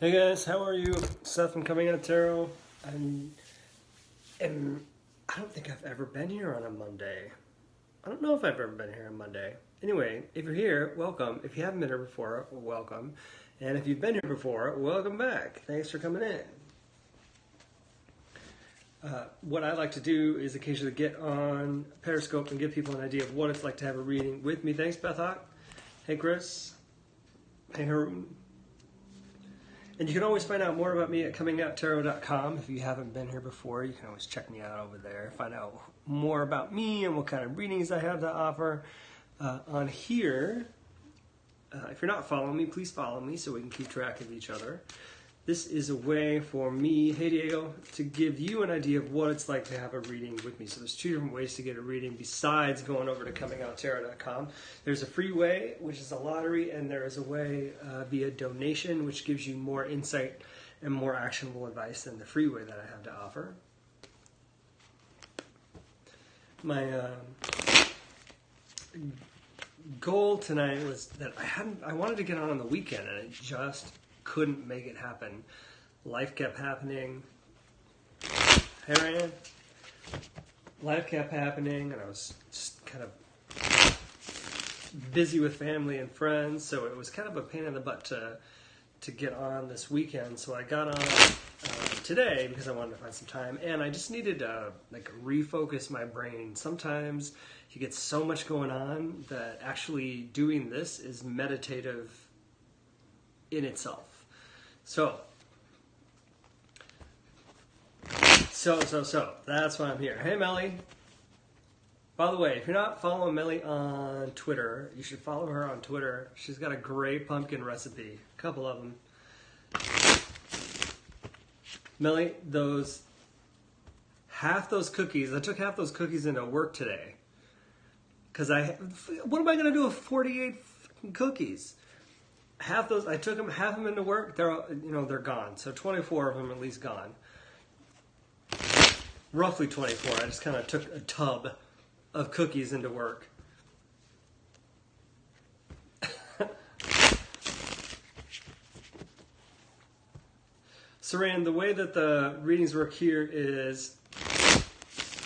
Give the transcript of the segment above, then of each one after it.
Hey guys, how are you? Seth from ComingOutTarot. And I don't think I've ever been here on a Monday. I don't know if I've ever been here on Monday. Anyway, if you're here, welcome. If you haven't been here before, welcome. And if you've been here before, welcome back. Thanks for coming in. What I like to do is occasionally get on Periscope and give people an idea of what it's like to have a reading with me. Thanks, Beth Hawk. Hey, Chris. Hey, Harun. And you can always find out more about me at ComingOutTarot.com. If you haven't been here before, you can always check me out over there. Find out more about me and what kind of readings I have to offer. On here, if you're not following me, please follow me so we can keep track of each other. This is a way for me, hey Diego, to give you an idea of what it's like to have a reading with me. So there's two different ways to get a reading besides going over to ComingOutTarot.com. There's a free way, which is a lottery, and there is a way via donation, which gives you more insight and more actionable advice than the free way that I have to offer. My goal tonight was that I wanted to get on the weekend, and I just couldn't make it happen. Life kept happening. Hey Ryan. Life kept happening, and I was just kind of busy with family and friends, so it was kind of a pain in the butt to get on this weekend. So I got on today because I wanted to find some time, and I just needed to refocus my brain. Sometimes you get so much going on that actually doing this is meditative in itself. So, that's why I'm here. Hey, Melly. By the way, if you're not following Melly on Twitter, you should follow her on Twitter. She's got a great pumpkin recipe. A couple of them. Melly, half those cookies, I took half those cookies into work today. Because what am I going to do with 48 cookies? Half those, I took them, half them into work. They're gone. So 24 of them at least gone. Roughly 24. I just kind of took a tub of cookies into work. Saran, the way that the readings work here is,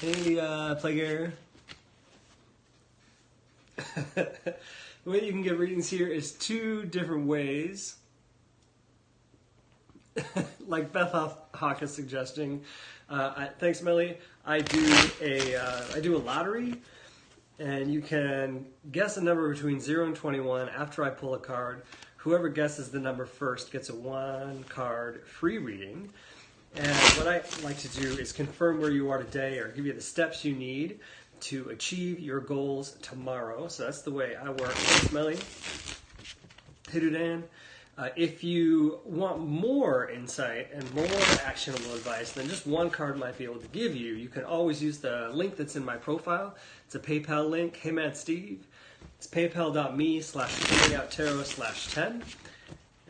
hey, Plagueir. The way you can get readings here is two different ways. Like Beth Hawk is suggesting. Thanks, Melly. I do a lottery, and you can guess a number between 0 and 21 after I pull a card. Whoever guesses the number first gets a 1-card free reading. And what I like to do is confirm where you are today or give you the steps you need to achieve your goals tomorrow. So that's the way I work. Thanks, Melly. Hey, Dudan. If you want more insight and more actionable advice than just one card might be able to give you, you can always use the link that's in my profile. It's a PayPal link. Hey, Matt Steve. It's paypal.me/ComingOutTarot/10.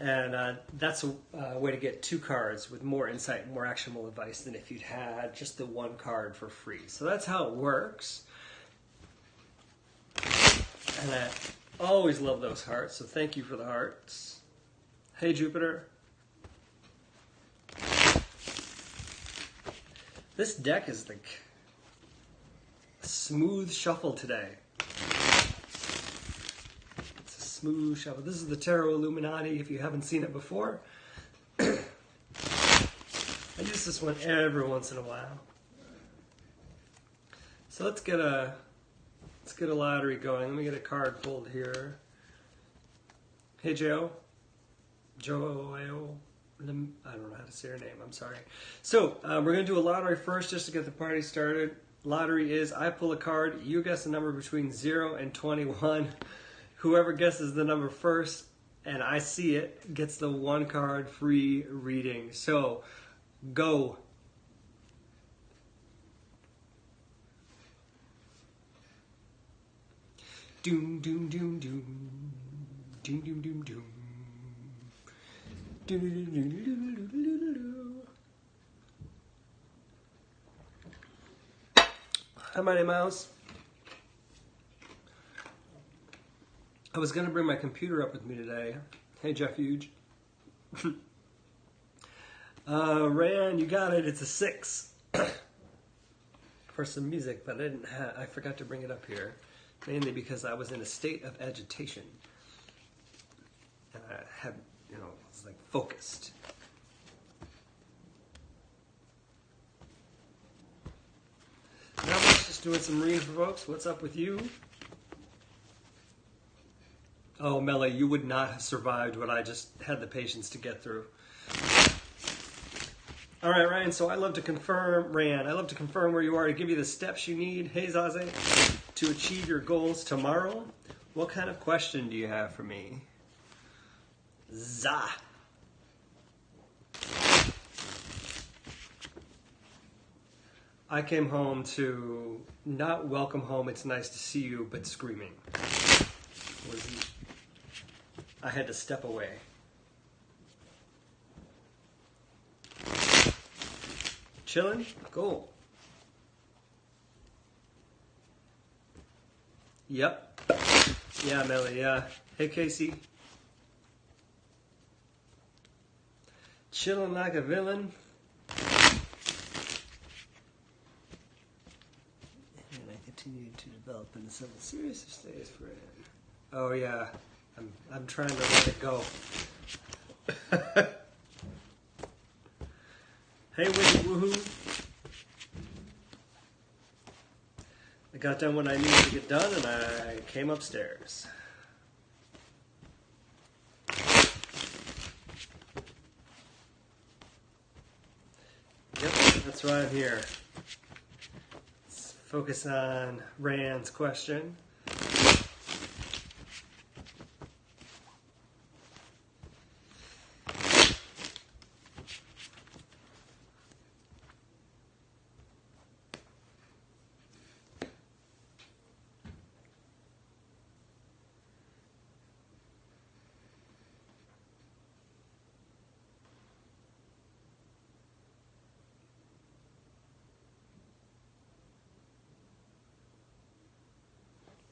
And that's a way to get 2 cards with more insight and more actionable advice than if you'd had just the 1 card for free. So that's how it works. And I always love those hearts, so thank you for the hearts. Hey, Jupiter. This deck is like a smooth shuffle today. Smooth shuffle. This is the Tarot Illuminati if you haven't seen it before. I use this one every once in a while. So let's get a lottery going. Let me get a card pulled here. Hey Joe. I don't know how to say your name, I'm sorry. So we're going to do a lottery first just to get the party started. Lottery is I pull a card, you guess a number between 0 and 21. Whoever guesses the number first, and I see it, gets the 1-card free reading. So, go. Doom, doom, doom, doom. Doom, doom, doom, doom. Doom, doom, doom, doom, doom, doom, doom, doom. Hi, Mighty Mouse. I was going to bring my computer up with me today. Hey, Jeff Huge. Rand, you got it. It's a 6 for some music, but I forgot to bring it up here, mainly because I was in a state of agitation. And I had, was like focused. Now we're just doing some reading for folks. What's up with you? Oh, Melly, you would not have survived what I just had the patience to get through. All right, Ryan, so I love to confirm where you are to give you the steps you need, hey Zaze, to achieve your goals tomorrow. What kind of question do you have for me? Za. I came home to not welcome home, it's nice to see you, but screaming. I had to step away. Chilling? Cool. Yep. Yeah, Melly, yeah. Hey, Casey. Chilling like a villain. And I continue to develop into something serious to stay as friend. Oh, yeah. I'm trying to let it go. Hey, woohoo. I got done what I needed to get done, and I came upstairs. Yep, that's why I'm here. Let's focus on Rand's question.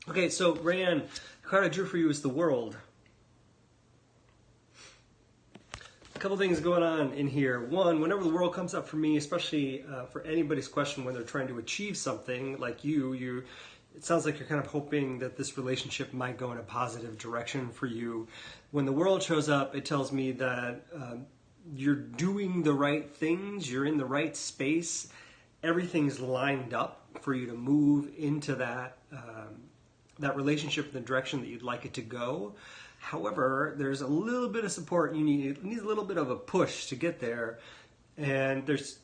Okay, so Rand, the card I drew for you is the World. A couple things going on in here. One, whenever the World comes up for me, especially for anybody's question when they're trying to achieve something, like you, it sounds like you're kind of hoping that this relationship might go in a positive direction for you. When the World shows up, it tells me that you're doing the right things, you're in the right space, everything's lined up for you to move into that relationship in the direction that you'd like it to go. However, there's a little bit of support you need. It needs a little bit of a push to get there. And there's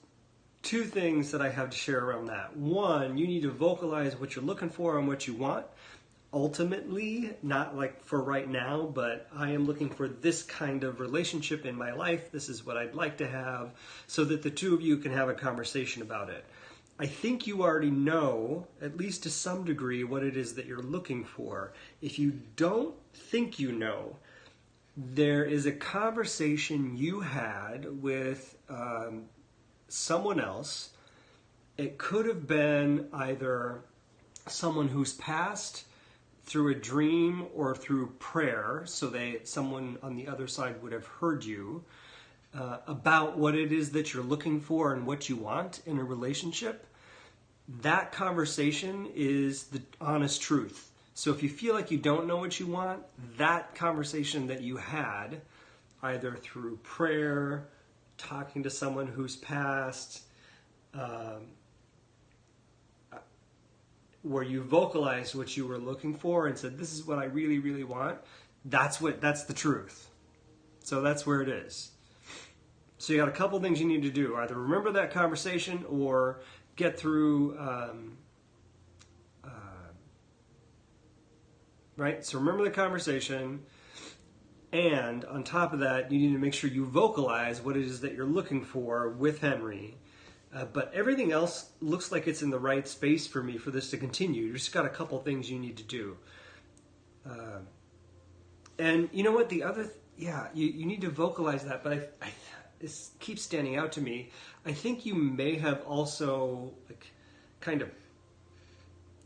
two things that I have to share around that. One, you need to vocalize what you're looking for and what you want. Ultimately, not like for right now, but I am looking for this kind of relationship in my life. This is what I'd like to have, so that the two of you can have a conversation about it. I think you already know, at least to some degree, what it is that you're looking for. If you don't think you know, there is a conversation you had with someone else. It could have been either someone who's passed through a dream or through prayer, so someone on the other side would have heard you about what it is that you're looking for and what you want in a relationship. That conversation is the honest truth. So if you feel like you don't know what you want, that conversation that you had, either through prayer, talking to someone who's passed, where you vocalized what you were looking for and said, this is what I really, really want, that's the truth. So that's where it is. So you got a couple things you need to do. Either remember that conversation or get through, right? So remember the conversation, and on top of that, you need to make sure you vocalize what it is that you're looking for with Henry. But everything else looks like it's in the right space for me for this to continue. You just got a couple things you need to do. And you know what? The other, you need to vocalize that, but this keeps standing out to me. I think you may have also kind of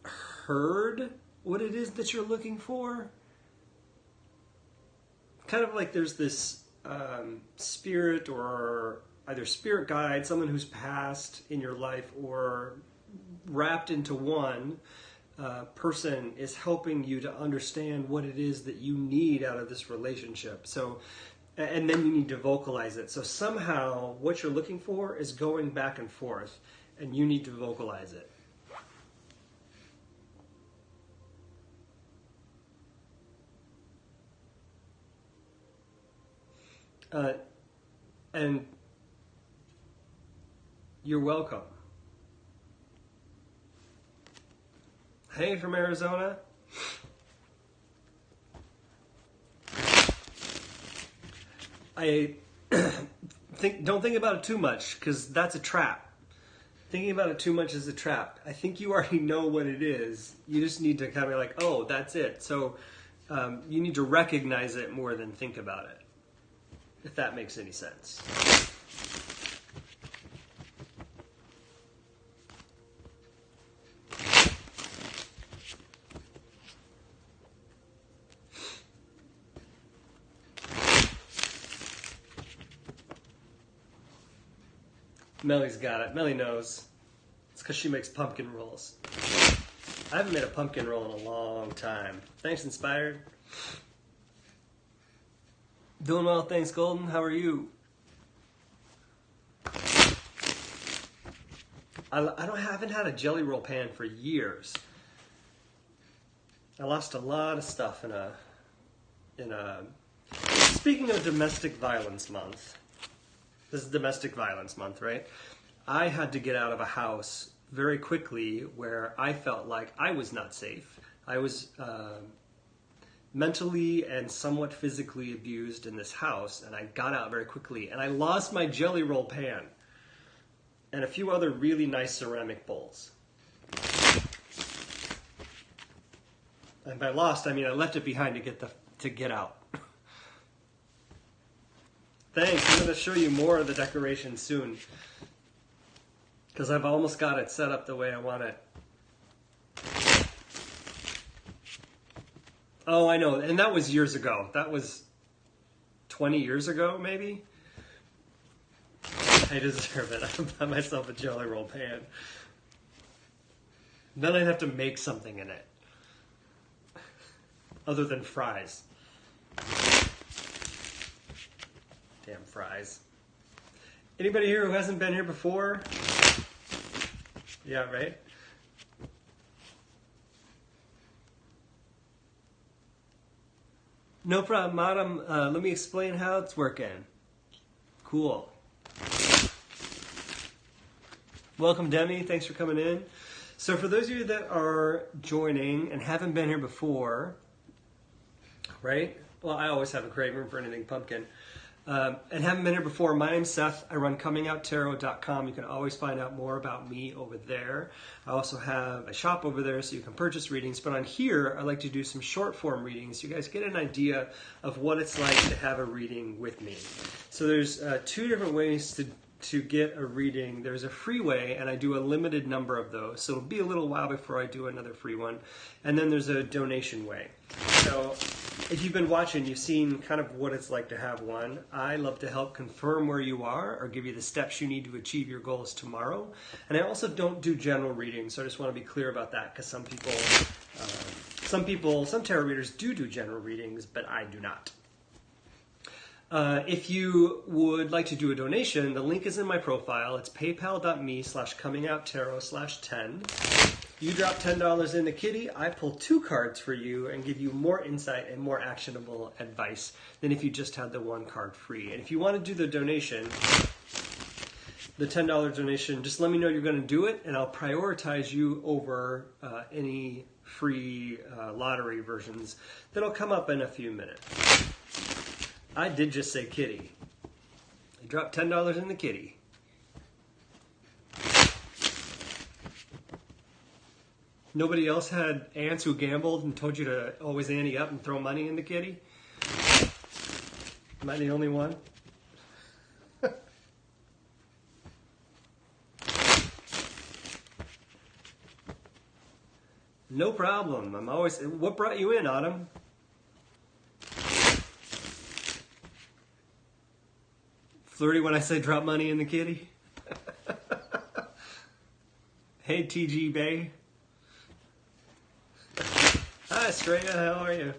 heard what it is that you're looking for. Kind of like there's this spirit or either spirit guide, someone who's passed in your life, or wrapped into one person is helping you to understand what it is that you need out of this relationship. So, and then you need to vocalize it. So somehow what you're looking for is going back and forth, and you need to vocalize it. And you're welcome. Hey, from Arizona. I don't think about it too much, because that's a trap. Thinking about it too much is a trap. I think you already know what it is. You just need to kind of like, oh, that's it. So you need to recognize it more than think about it, if that makes any sense. Melly's got it. Melly knows. It's because she makes pumpkin rolls. I haven't made a pumpkin roll in a long time. Thanks, Inspired. Doing well, thanks, Golden. How are you? I haven't had a jelly roll pan for years. I lost a lot of stuff in a. Speaking of Domestic Violence Month, this is Domestic Violence Month, right? I had to get out of a house very quickly where I felt like I was not safe. I was mentally and somewhat physically abused in this house, and I got out very quickly, and I lost my jelly roll pan and a few other really nice ceramic bowls. And by lost, I mean I left it behind to get out. Thanks, I'm going to show you more of the decoration soon, because I've almost got it set up the way I want it. Oh, I know, and that was years ago. That was 20 years ago, maybe? I deserve it. I buy myself a jelly roll pan. Then I'd have to make something in it, other than fries. Damn fries. Anybody here who hasn't been here before? Yeah, right? No problem, madam. Let me explain how it's working. Cool. Welcome, Demi. Thanks for coming in. So for those of you that are joining and haven't been here before, right? Well, I always have a craving for anything pumpkin. And haven't been here before, my name's Seth. I run ComingOutTarot.com. You can always find out more about me over there. I also have a shop over there so you can purchase readings. But on here, I like to do some short form readings so you guys get an idea of what it's like to have a reading with me. So there's two different ways to get a reading. There's a free way, and I do a limited number of those. So it'll be a little while before I do another free one. And then there's a donation way. So if you've been watching, you've seen kind of what it's like to have one. I love to help confirm where you are or give you the steps you need to achieve your goals tomorrow. And I also don't do general readings, so I just want to be clear about that, because some tarot readers do general readings, but I do not. If you would like to do a donation, the link is in my profile. It's paypal.me/comingouttarot/10. You drop $10 in the kitty, I pull 2 cards for you and give you more insight and more actionable advice than if you just had the 1 card free. And if you want to do the donation, the $10 donation, just let me know you're going to do it, and I'll prioritize you over any free lottery versions that'll come up in a few minutes. I did just say kitty. I dropped $10 in the kitty. Nobody else had aunts who gambled and told you to always ante up and throw money in the kitty? Am I the only one? No problem. I'm always... What brought you in, Autumn? Flirty when I say drop money in the kitty? Hey, TG Bay. Hi, Straya, how are you?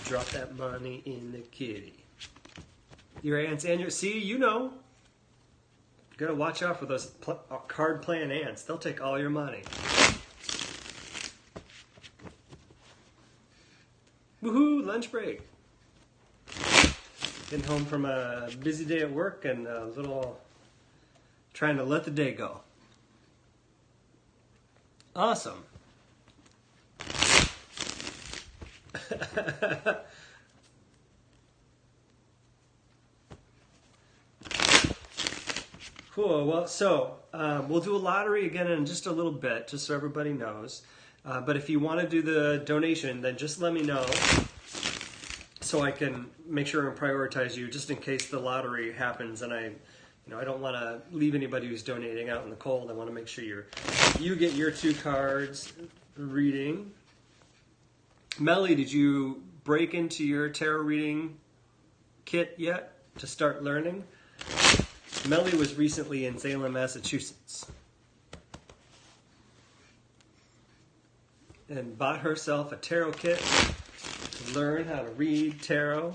Drop that money in the kitty. Your aunts and your... See, you know. You gotta watch out for those card playing ants. They'll take all your money. Woohoo, lunch break. Getting home from a busy day at work and a little trying to let the day go. Awesome. Cool. Well, so we'll do a lottery again in just a little bit, just so everybody knows. But if you want to do the donation, then just let me know so I can make sure and prioritize you just in case the lottery happens. And I don't want to leave anybody who's donating out in the cold. I want to make sure you get your 2 cards reading. Melly, did you break into your tarot reading kit yet to start learning? Melly was recently in Salem, Massachusetts, and bought herself a tarot kit to learn how to read tarot.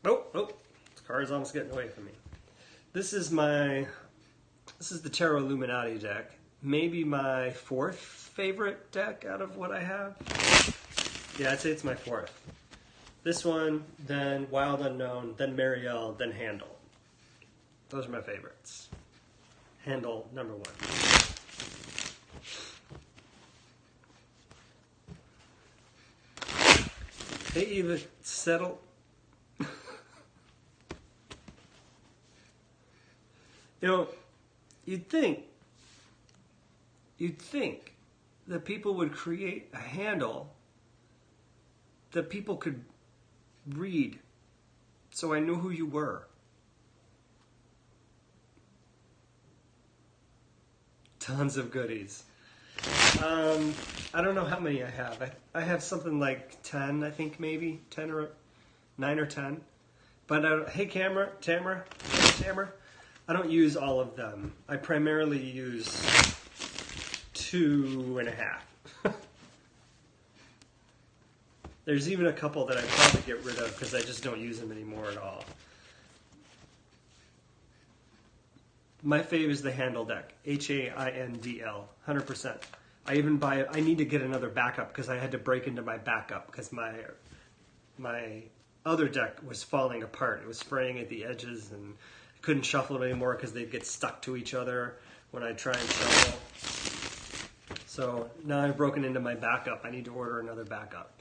Oh, this card's almost getting away from me. This is the Tarot Illuminati deck. Maybe my 4th favorite deck out of what I have. Yeah, I'd say it's my 4th. This one, then Wild Unknown, then Marielle, then Handle. Those are my favorites. Handle, number 1. Hey, Eva, settle. You'd think that people would create a handle that people could read so I knew who you were. Tons of goodies. I don't know how many I have. I have something like 10, I think, maybe 10 or 9 or 10. But hey, Tamara, I don't use all of them. I primarily use 2.5. There's even a couple that I'd probably get rid of because I just don't use them anymore at all. My fave is the Handle deck, Handl, 100%. I need to get another backup because I had to break into my backup because my other deck was falling apart. It was spraying at the edges and I couldn't shuffle it anymore because they'd get stuck to each other when I try and shuffle. So now I've broken into my backup. I need to order another backup.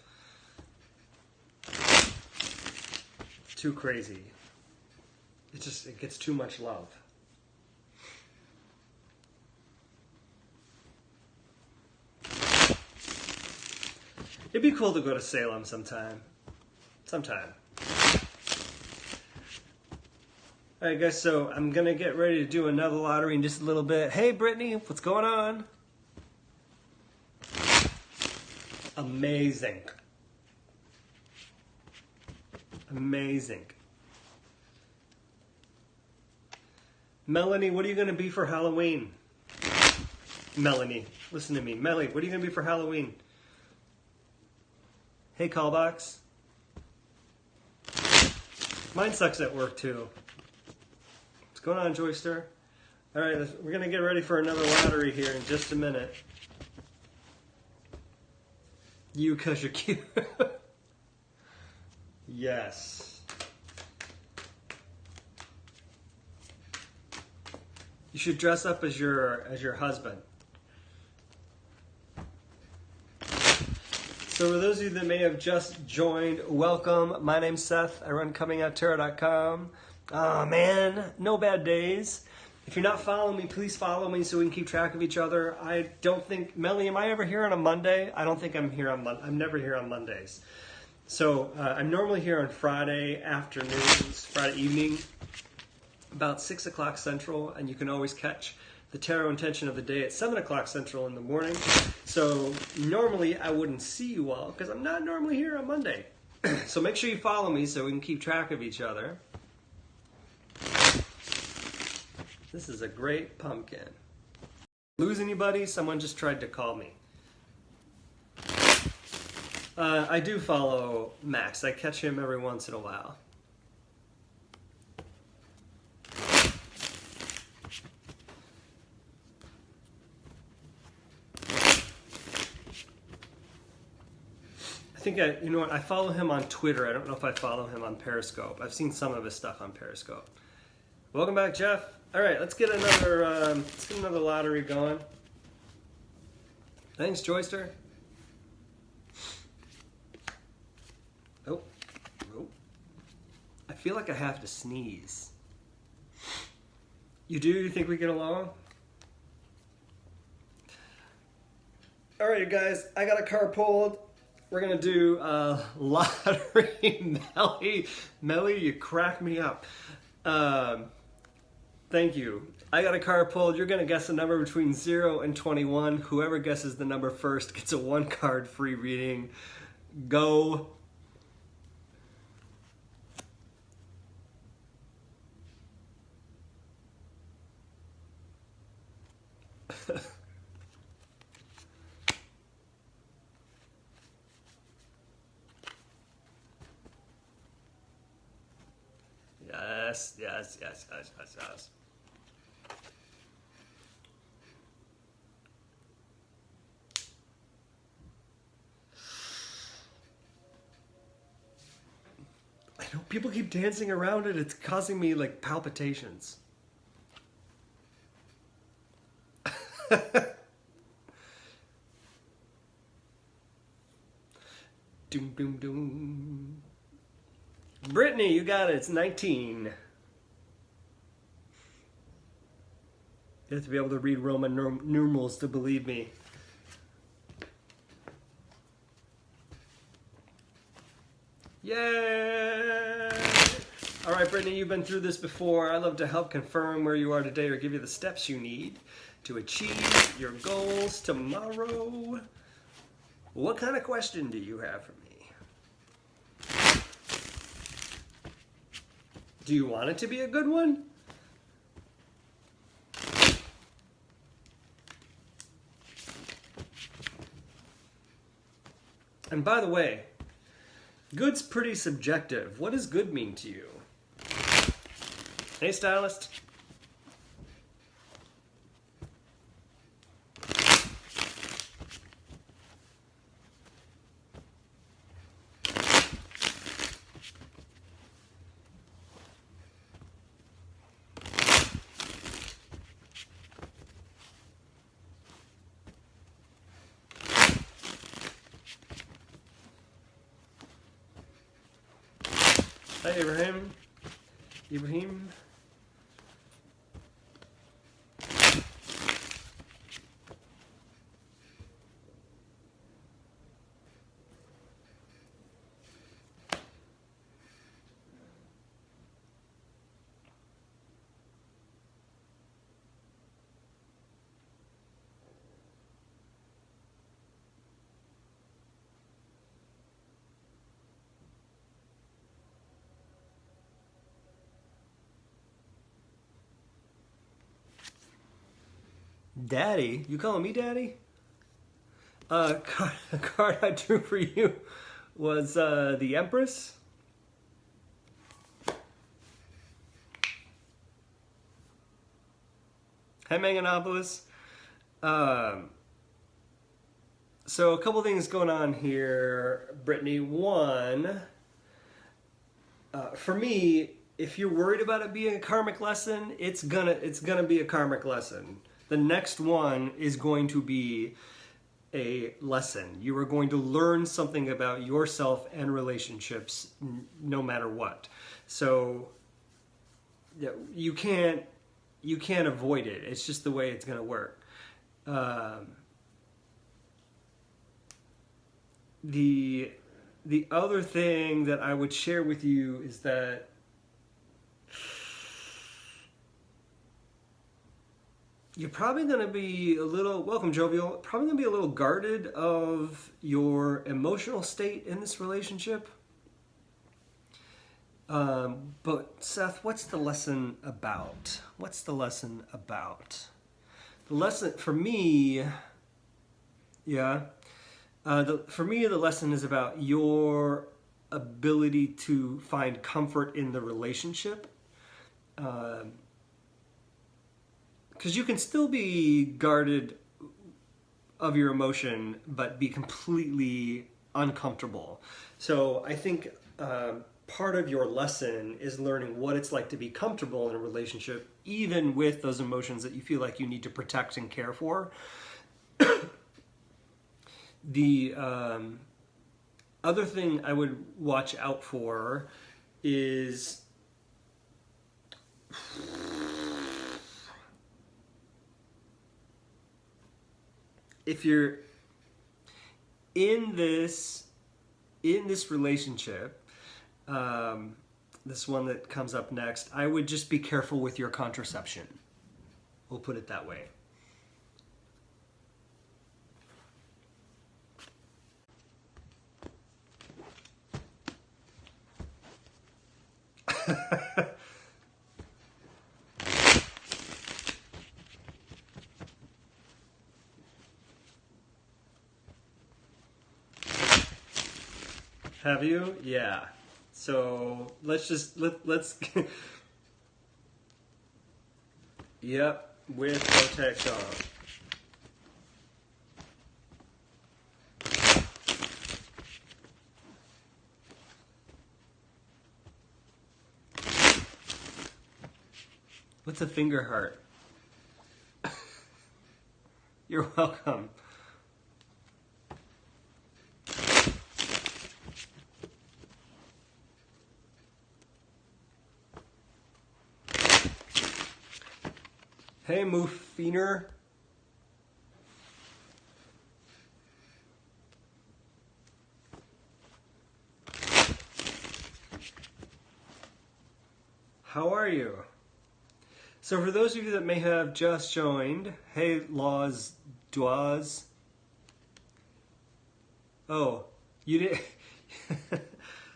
Too crazy. It gets too much love. It'd be cool to go to Salem sometime. Alright guys, so I'm gonna get ready to do another lottery in just a little bit. Hey Brittany, what's going on? Amazing. Melanie, what are you gonna be for Halloween? Melanie, listen to me. Melanie, what are you gonna be for Halloween? Hey, Callbox. Mine sucks at work, too. What's going on, Joyster? All right, we're going to get ready for another lottery here in just a minute. You, because you're cute. Yes. You should dress up as your husband. So for those of you that may have just joined, welcome. My name's Seth. I run ComingOutTarot.com. Oh man, no bad days. If you're not following me, please follow me so we can keep track of each other. I don't think, Melly, am I ever here on a Monday? I don't think I'm here on Monday. I'm never here on Mondays. So I'm normally here on Friday afternoons, Friday evening, about 6 o'clock Central, and you can always catch the tarot intention of the day at 7 o'clock Central in the morning. So normally I wouldn't see you all because I'm not normally here on Monday. So make sure you follow me so we can keep track of each other. This is a great pumpkin. Lose anybody? Someone just tried to call me. I do follow Max. I catch him every once in a while. I think you know what? I follow him on Twitter. I don't know if I follow him on Periscope. I've seen some of his stuff on Periscope. Welcome back, Jeff. All right, let's get another lottery going. Thanks, Joyster. Oh, I feel like I have to sneeze. You do? You think we get along? All right, guys, I got a card pulled. We're gonna do lottery. Melly, you crack me up. Thank you. I got a card pulled. You're gonna guess a number between 0 and 21. Whoever guesses the number first gets a 1 card free reading. Go. Yes. I know people keep dancing around it. It's causing me like palpitations. Doom, doom, doom. Brittany, you got it. It's 19. You have to be able to read Roman numerals to believe me. Yay! All right, Brittany, you've been through this before. I love to help confirm where you are today or give you the steps you need to achieve your goals tomorrow. What kind of question do you have for me? Do you want it to be a good one? And by the way, good's pretty subjective. What does good mean to you? Hey, stylist. Hi, Ibrahim. Ibrahim. Daddy? You calling me daddy? The card I drew for you was the Empress. Hi, Meganopolis. So a couple things going on here, Brittany. One, for me, if you're worried about it being a karmic lesson, it's gonna be a karmic lesson. The next one is going to be a lesson. You are going to learn something about yourself and relationships no matter what. So yeah, you can't avoid it. It's just the way it's going to work. The other thing that I would share with you is that you're probably going to be a little, welcome Jovial, probably going to be a little guarded of your emotional state in this relationship. But Seth, what's the lesson about? What's the lesson about? The lesson for me, for me, the lesson is about your ability to find comfort in the relationship. Because you can still be guarded of your emotion, but be completely uncomfortable. So I think part of your lesson is learning what it's like to be comfortable in a relationship, even with those emotions that you feel like you need to protect and care for. The other thing I would watch out for is if you're in this relationship, this one that comes up next, I would just be careful with your contraception. We'll put it that way. Have you? Yeah. So let's let's yep, with protection. What's a finger heart? You're welcome. Hey, Moofiner. How are you? So for those of you that may have just joined, hey, Laws, Dwaz. Oh, you did.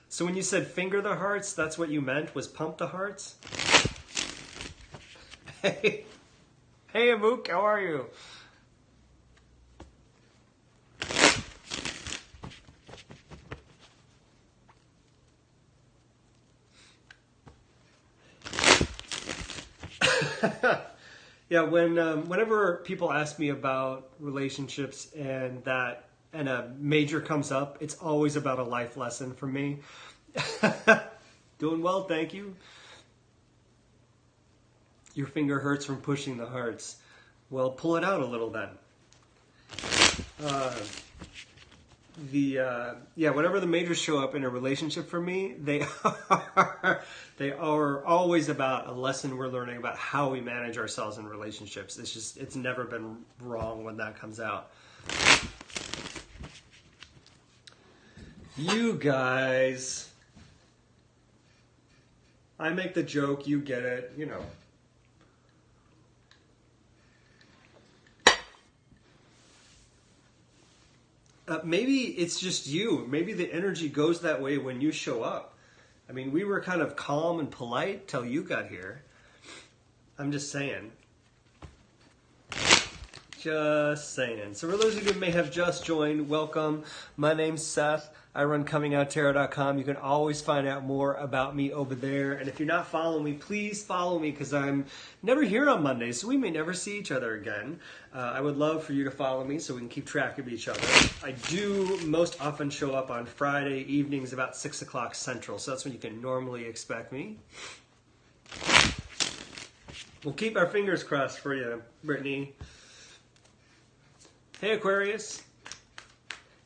So when you said finger the hearts, that's what you meant, was pump the hearts? Hey. Hey, Amuk, how are you? Yeah, whenever people ask me about relationships and a major comes up, it's always about a life lesson for me. Doing well, thank you. Your finger hurts from pushing the hearts. Well, pull it out a little then. Whenever the majors show up in a relationship for me, they are always about a lesson we're learning about how we manage ourselves in relationships. It's never been wrong when that comes out. You guys, I make the joke, you get it, you know. Maybe it's just you. Maybe the energy goes that way when you show up. I mean, we were kind of calm and polite till you got here. I'm just saying. Just saying. So for those of you who may have just joined, welcome. My name's Seth. I run ComingOutTarot.com. You can always find out more about me over there. And if you're not following me, please follow me because I'm never here on Mondays, so we may never see each other again. I would love for you to follow me so we can keep track of each other. I do most often show up on Friday evenings about 6 o'clock Central, so that's when you can normally expect me. We'll keep our fingers crossed for you, Brittany. Hey, Aquarius.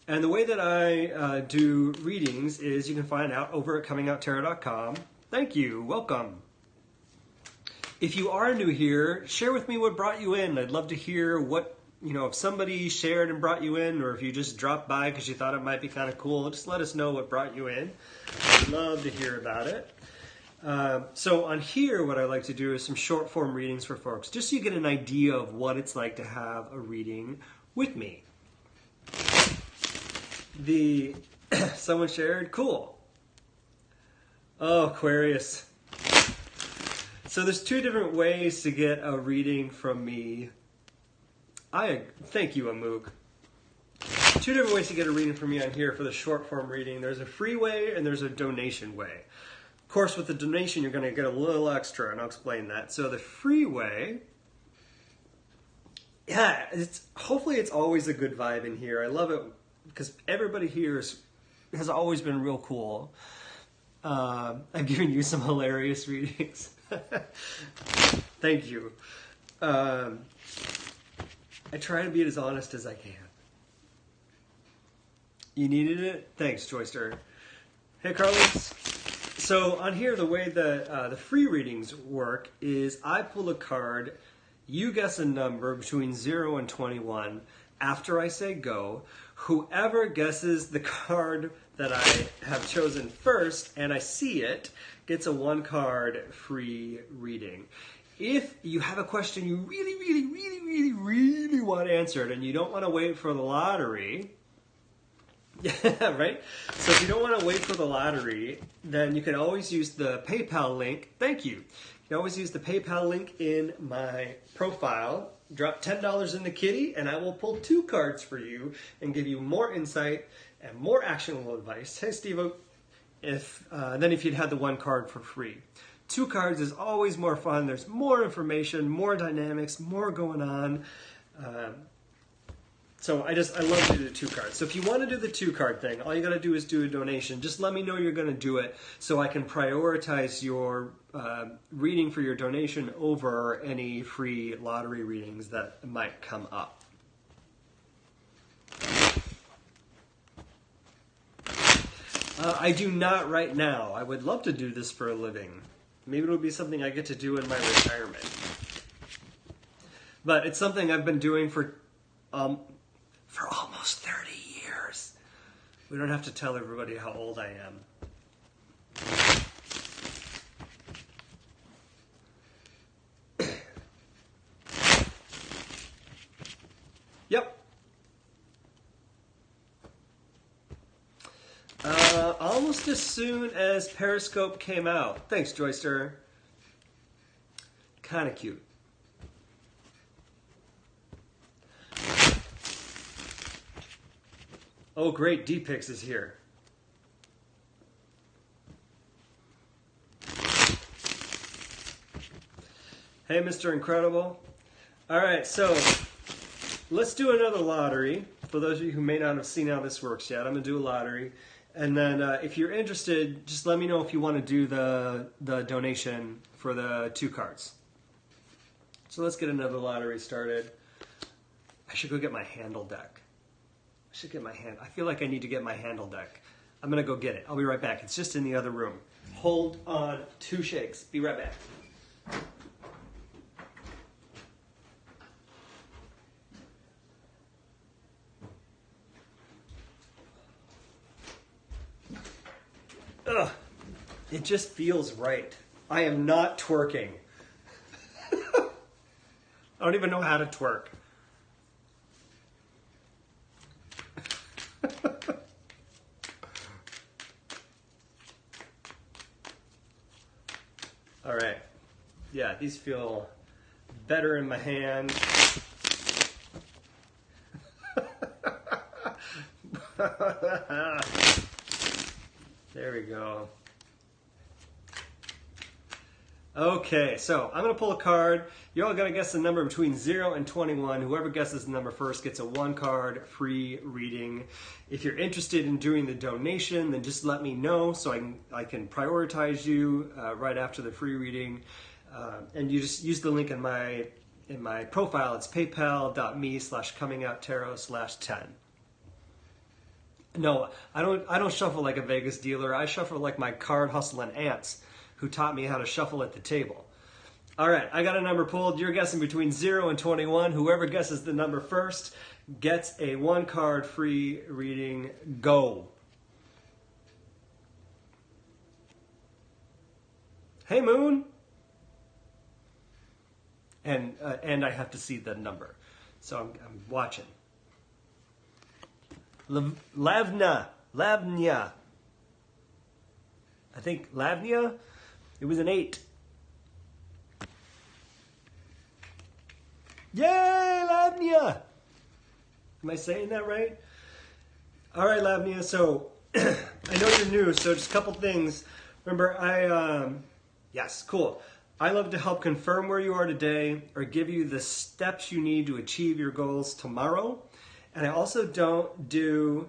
And the way that I do readings is you can find out over at ComingOutTarot.com. Thank you. Welcome. If you are new here, share with me what brought you in. I'd love to hear what, if somebody shared and brought you in, or if you just dropped by because you thought it might be kind of cool, just let us know what brought you in. I'd love to hear about it. So on here, what I like to do is some short form readings for folks, just so you get an idea of what it's like to have a reading with me. Someone shared, cool. Oh, Aquarius. So there's two different ways to get a reading from me. Thank you, Amuk. Two different ways to get a reading from me on here for the short form reading. There's a free way and there's a donation way. Of course, with the donation, you're going to get a little extra, and I'll explain that. So the free way, yeah, hopefully it's always a good vibe in here. I love it because everybody here has always been real cool. I've given you some hilarious readings. Thank you. I try to be as honest as I can. You needed it? Thanks, Joyster. Hey, Carlos. So on here, the way the free readings work is I pull a card, you guess a number between 0 and 21. After I say go, whoever guesses the card that I have chosen first and I see it gets a 1-card free reading. If you have a question you really want answered and you don't want to wait for the lottery, yeah, right? So if you don't want to wait for the lottery, then you can always use the PayPal link. Thank you. You can always use the PayPal link in my profile. Drop $10 in the kitty, and I will pull 2 cards for you and give you more insight and more actionable advice. Hey, Steve. Then if you'd had the 1 card for free. 2 cards is always more fun. There's more information, more dynamics, more going on. So I love to do the 2 cards. So if you want to do the 2-card thing, all you got to do is do a donation. Just let me know you're going to do it so I can prioritize your reading for your donation over any free lottery readings that might come up. I do not right now. I would love to do this for a living. Maybe it'll be something I get to do in my retirement. But it's something I've been doing for almost 30 years. We don't have to tell everybody how old I am. Yep. Almost as soon as Periscope came out. Thanks, Joyster. Kind of cute. Oh, great. D-Pix is here. Hey, Mr. Incredible. All right, so let's do another lottery. For those of you who may not have seen how this works yet, I'm going to do a lottery. And then if you're interested, just let me know if you want to do the donation for the 2 cards. So let's get another lottery started. I should go get my handle deck. I feel like I need to get my handle deck. I'm going to go get it. I'll be right back. It's just in the other room. Hold on 2 shakes. Be right back. Ugh. It just feels right. I am not twerking. I don't even know how to twerk. All right. Yeah, these feel better in my hand. There we go. Okay, so I'm going to pull a card. You're all going to guess the number between 0 and 21. Whoever guesses the number first gets a 1-card free reading. If you're interested in doing the donation, then just let me know so I can prioritize you right after the free reading. And you just use the link in my profile. It's paypal.me/ComingOutTarot/10. No, I don't shuffle like a Vegas dealer. I shuffle like my card hustling aunts who taught me how to shuffle at the table. All right, I got a number pulled. You're guessing between 0 and 21. Whoever guesses the number first gets a 1-card free reading. Go. Hey, Moon. And I have to see the number. So I'm watching. Lavnya. I think Lavnya, it was an 8. Yay, Lavnya! Am I saying that right? All right, Lavnya, so I know you're new, so just a couple things. Remember, yes, cool. I love to help confirm where you are today or give you the steps you need to achieve your goals tomorrow. And I also don't do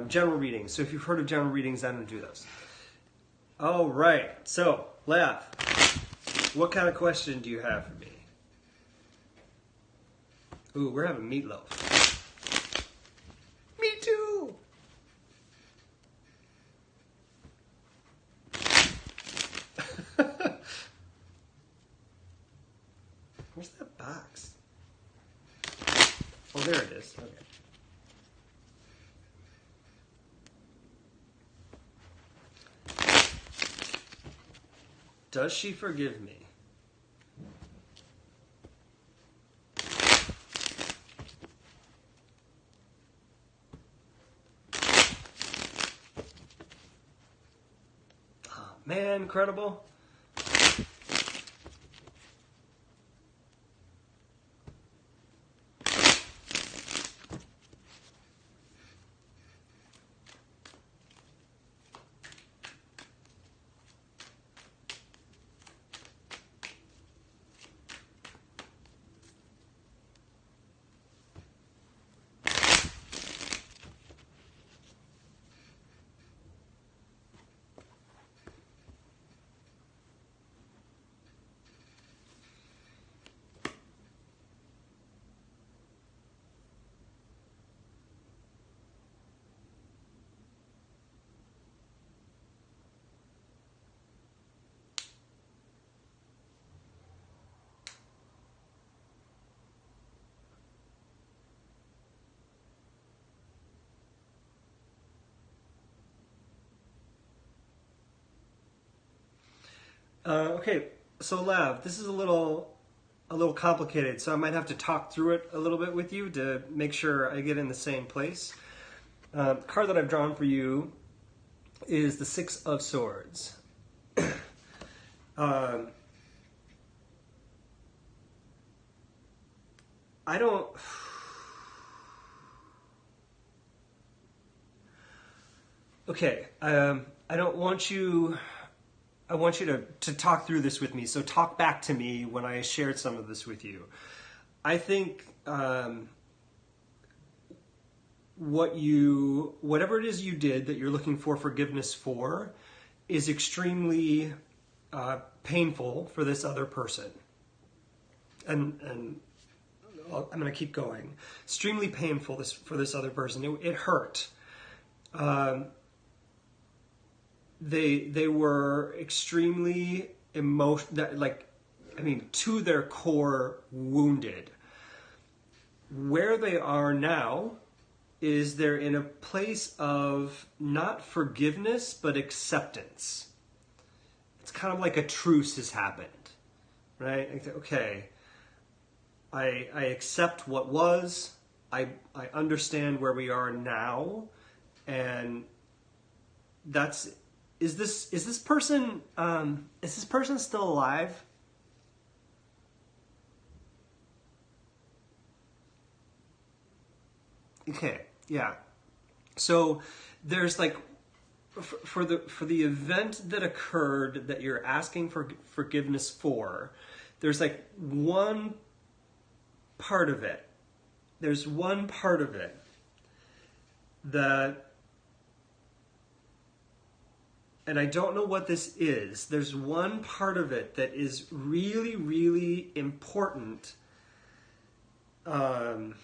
general readings. So if you've heard of general readings, I don't do those. All right, so Lav, what kind of question do you have for me? Ooh, we're having meatloaf. Me too. Where's that box? Oh, there it is. Okay. Does she forgive me? Oh, man, incredible. Okay, so Lav, this is a little complicated, so I might have to talk through it a little bit with you to make sure I get in the same place. The card that I've drawn for you is the 6 of Swords. I don't... Okay, I don't want you... I want you to talk through this with me. So talk back to me when I shared some of this with you. I think whatever it is you did that you're looking for forgiveness for is extremely painful for this other person. And I'm going to keep going. Extremely painful for this other person. It hurt. They were extremely to their core wounded. Where they are now is they're in a place of not forgiveness, but acceptance. It's kind of like a truce has happened, right? Okay, I accept what was, I understand where we are now, and that's... Is this person still alive? Okay, yeah. So there's like for the event that occurred that you're asking for forgiveness for, there's like one part of it. There's one part of it that, and I don't know what this is, there's one part of it that is really, really important. Let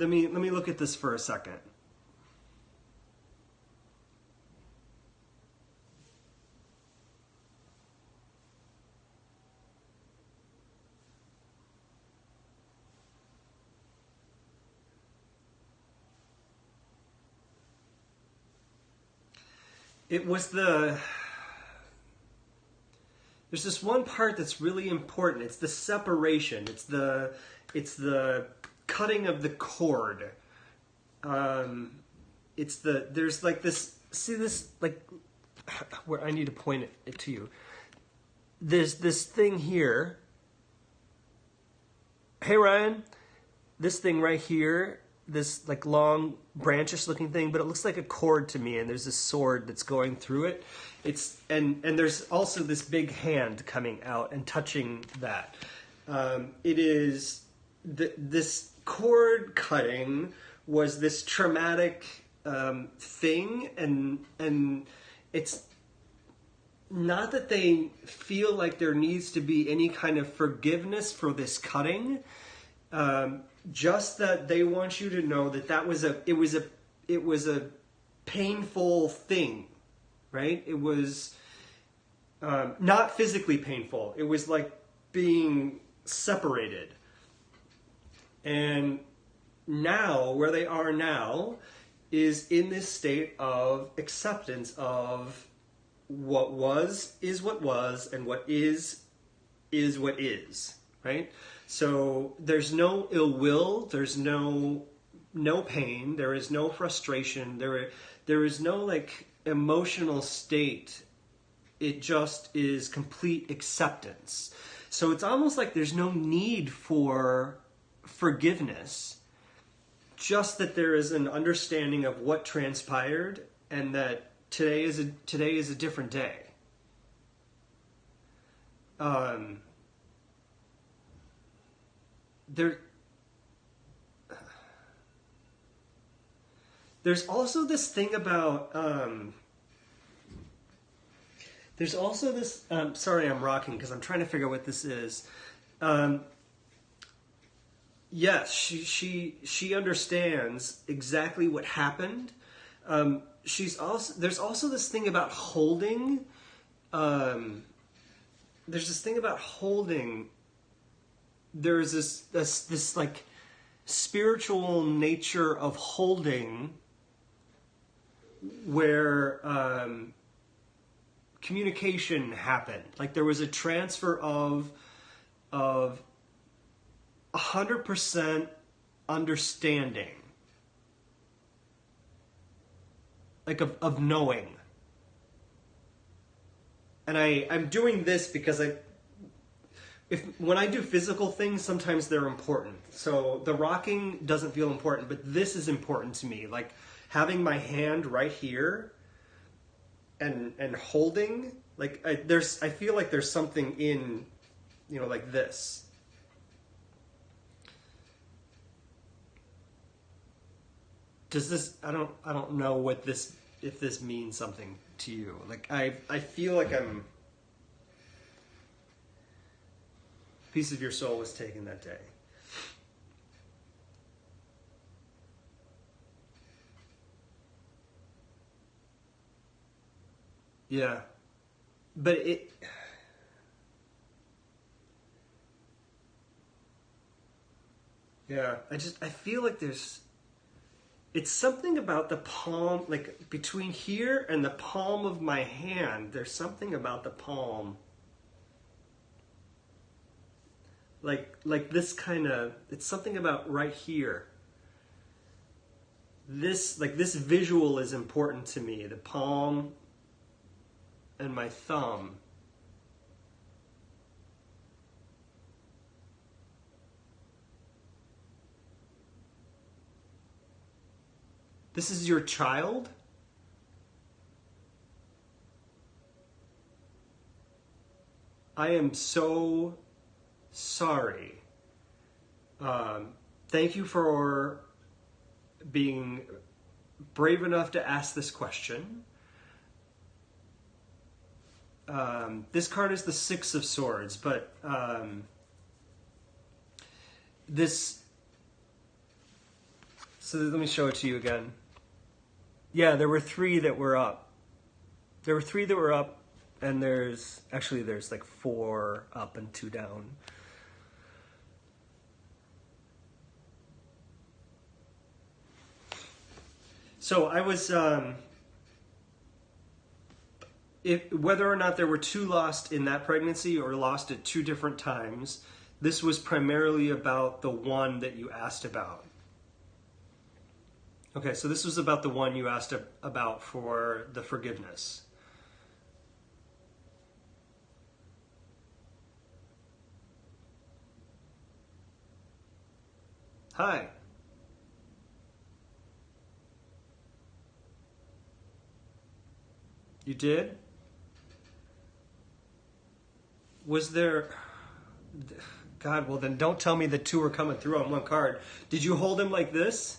me look at this for a second. It was the there's this one part that's really important. It's the separation. It's the cutting of the cord. There's like this, see this, like, where I need to point it to you. There's this thing here. Hey Ryan, this thing right here, this like long branchish looking thing, but it looks like a cord to me, and there's this sword that's going through it. And there's also this big hand coming out and touching that. It is this cord cutting was this traumatic thing, and it's not that they feel like there needs to be any kind of forgiveness for this cutting, just that they want you to know that it was a painful thing, right? It was not physically painful. It was like being separated. And now, where they are now, is in this state of acceptance of what was is what was, and what is what is, right? So there's no ill will, there's no pain, there is no frustration, there is no like emotional state. It just is complete acceptance. So it's almost like there's no need for forgiveness, just that there is an understanding of what transpired, and that today is a different day. There's also this thing about there's also this sorry, I'm rocking because I'm trying to figure out what this is. Yes, she understands exactly what happened. There's also this thing about holding. There's this thing about holding. There's this like spiritual nature of holding, where communication happened. Like there was a transfer of 100% understanding. Like of knowing. And I'm doing this because when I do physical things, sometimes they're important. So the rocking doesn't feel important, but this is important to me. Like having my hand right here and holding, like I feel like there's something in, like this. Does this, I don't know what this, if this means something to you. Like I feel like a piece of your soul was taken that day. Yeah. But I feel like it's something about the palm, like between here and the palm of my hand, there's something about the palm. Like this kind of, it's something about right here. This visual is important to me, the palm and my thumb. This is your child? I am so sorry. Thank you for being brave enough to ask this question. This card is the Six of Swords, but so let me show it to you again. Yeah, there were three that were up. And there's like 4 up and 2 down. So I was whether or not there were two lost in that pregnancy or lost at two different times, this was primarily about the one that you asked about. Okay, so this was about the one you asked about for the forgiveness. Hi. You did? Was there... God, well then don't tell me the two are coming through on one card. Did you hold him like this?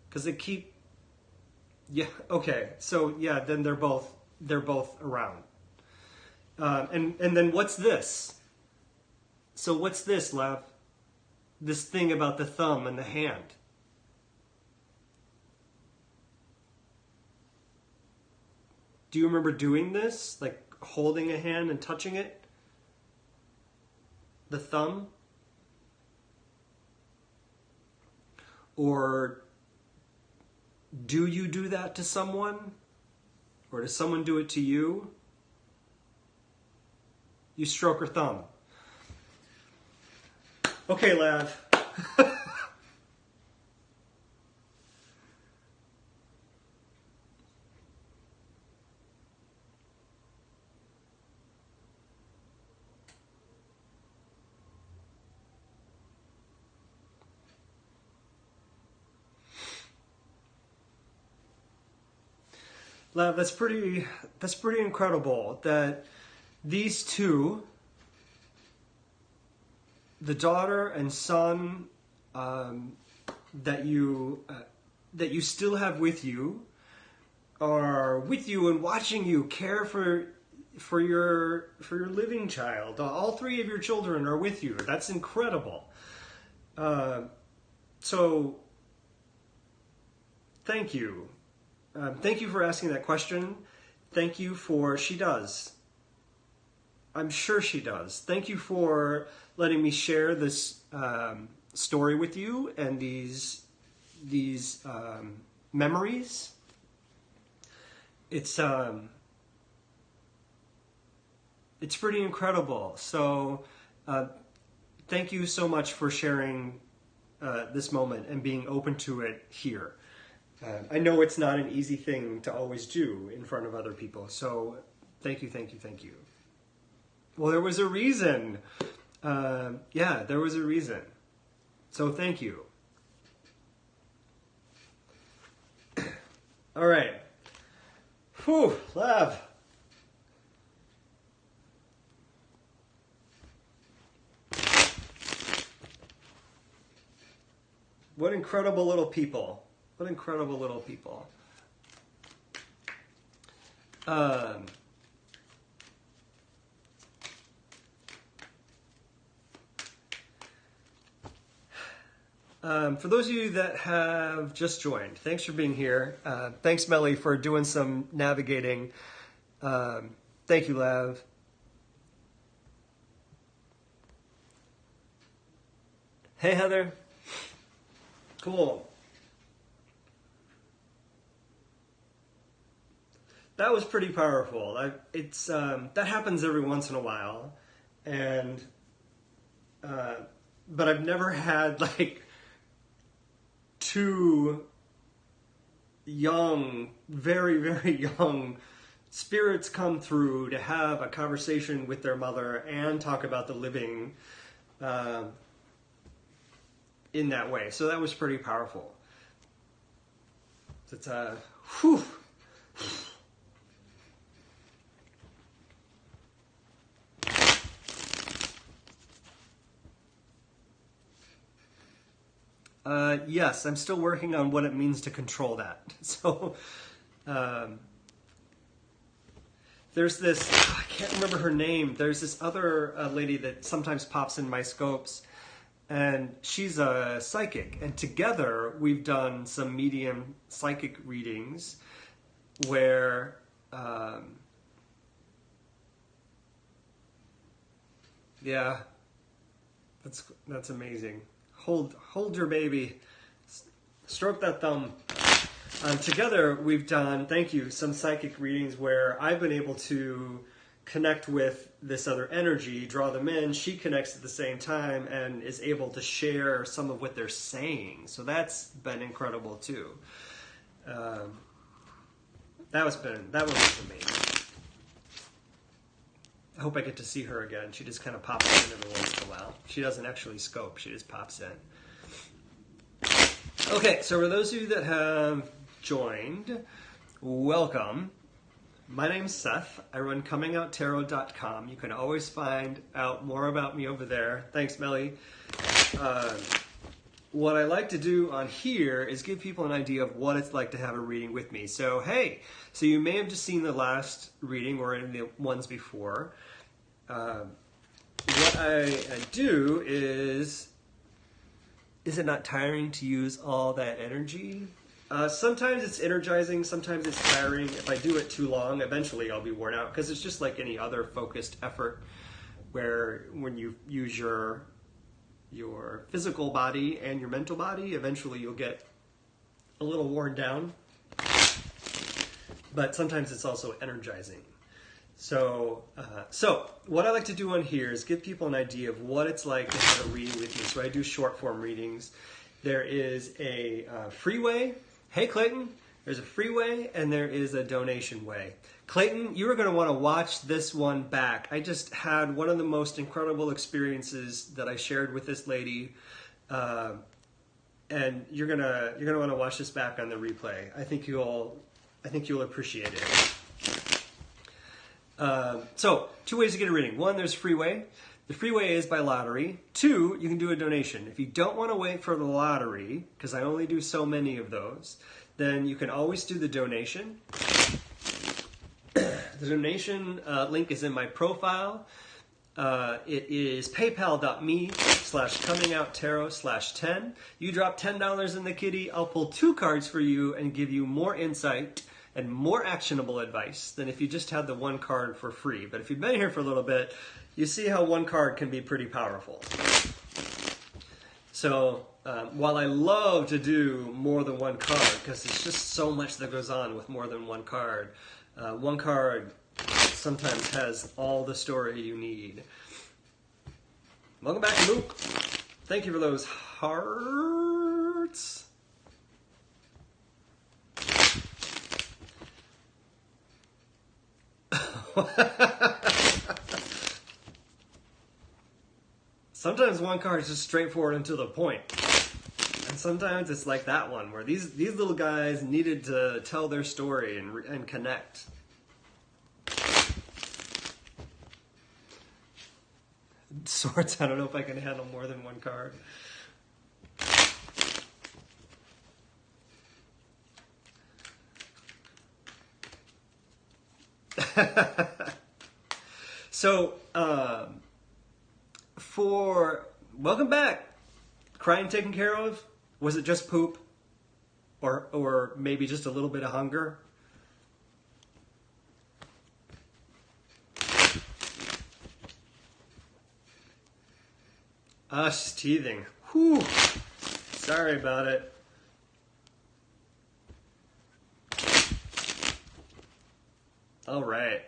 Because they keep... Yeah, okay. So yeah, then they're both around. And then what's this? So what's this, Lav? This thing about the thumb and the hand. Do you remember doing this? Like holding a hand and touching it? The thumb? Or do you do that to someone? Or does someone do it to you? You stroke her thumb. Okay, Lav. Lav, that's pretty incredible that these two, the daughter and son that you still have with you, are with you and watching you care for your living child. All three of your children are with you. That's incredible. So thank you. Thank you for asking that question. Thank you for... She does. I'm sure she does. Thank you for letting me share this story with you and these memories. It's pretty incredible. So thank you so much for sharing this moment and being open to it here. I know it's not an easy thing to always do in front of other people. So thank you, thank you, thank you. Well, there was a reason. Yeah, there was a reason. So thank you. All right. Whew, Lav. What incredible little people. What incredible little people. For those of you that have just joined, thanks for being here. Thanks, Melly, for doing some navigating. Thank you, Lav. Hey, Heather. Cool. That was pretty powerful. That happens every once in a while, and but I've never had like two young, very, very young spirits come through to have a conversation with their mother and talk about the living in that way. So that was pretty powerful. It's whew. Yes, I'm still working on what it means to control that. So, there's this, I can't remember her name. There's this other lady that sometimes pops in my scopes, and she's a psychic. And together, we've done some medium psychic readings where, yeah, That's amazing. Hold your baby. Stroke that thumb. Together we've done, thank you, some psychic readings where I've been able to connect with this other energy, draw them in. She connects at the same time and is able to share some of what they're saying. So that's been incredible too. That was amazing. I hope I get to see her again. She just kind of pops in every once in a while. She doesn't actually scope. She just pops in. Okay, so for those of you that have joined, welcome. My name's Seth. I run ComingOutTarot.com. You can always find out more about me over there. Thanks, Melly. What I like to do on here is give people an idea of what it's like to have a reading with me. So, hey, so you may have just seen the last reading or in the ones before. What I do is it not tiring to use all that energy? Sometimes it's energizing, sometimes it's tiring. If I do it too long, eventually I'll be worn out because it's just like any other focused effort where when you use your physical body and your mental body, eventually you'll get a little worn down. But sometimes it's also energizing. So what I like to do on here is give people an idea of what it's like to have a reading with me. So I do short form readings. There is a free way. Hey, Clayton. There's a free way and there is a donation way. Clayton, you are going to want to watch this one back. I just had one of the most incredible experiences that I shared with this lady, and you're gonna want to watch this back on the replay. I think you'll appreciate it. So, two ways to get a reading. One, there's free way. The free way is by lottery. Two, you can do a donation. If you don't want to wait for the lottery, because I only do so many of those, then you can always do the donation. The donation link is in my profile. It is paypal.me/ComingOutTarot/10. You drop $10 in the kitty, I'll pull 2 cards for you and give you more insight and more actionable advice than if you just had the 1 card for free. But if you've been here for a little bit, you see how 1 card can be pretty powerful. So while I love to do more than 1 card, because there's just so much that goes on with more than 1 card, 1 card sometimes has all the story you need. Welcome back, Luke. Thank you for those hearts. Sometimes 1 card is just straightforward and to the point. And sometimes it's like that one, where these little guys needed to tell their story and connect. Swords, I don't know if I can handle more than 1 card. So, welcome back. Crying taken care of? Was it just poop? Or maybe just a little bit of hunger? She's teething. Whew. Sorry about it. All right.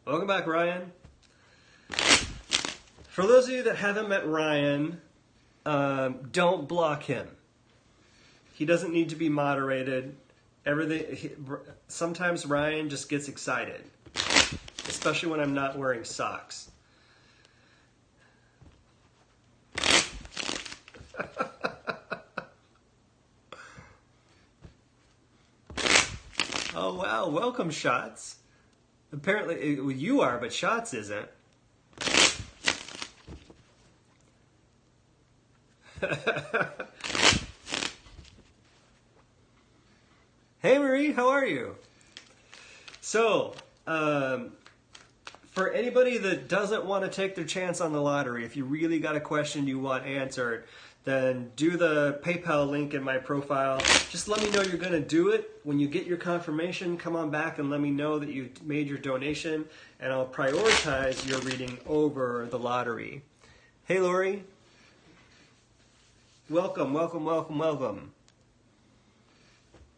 Welcome back, Ryan. For those of you that haven't met Ryan, don't block him. He doesn't need to be moderated. Sometimes Ryan just gets excited, especially when I'm not wearing socks. Oh wow, welcome Shots. Apparently you are, but Shots isn't. Hey Marie, how are you? So, for for anybody that doesn't want to take their chance on the lottery, if you really got a question you want answered, then do the PayPal link in my profile. Just let me know you're going to do it. When you get your confirmation, come on back and let me know that you made your donation, and I'll prioritize your reading over the lottery. Hey, Lori. Welcome, welcome, welcome, welcome.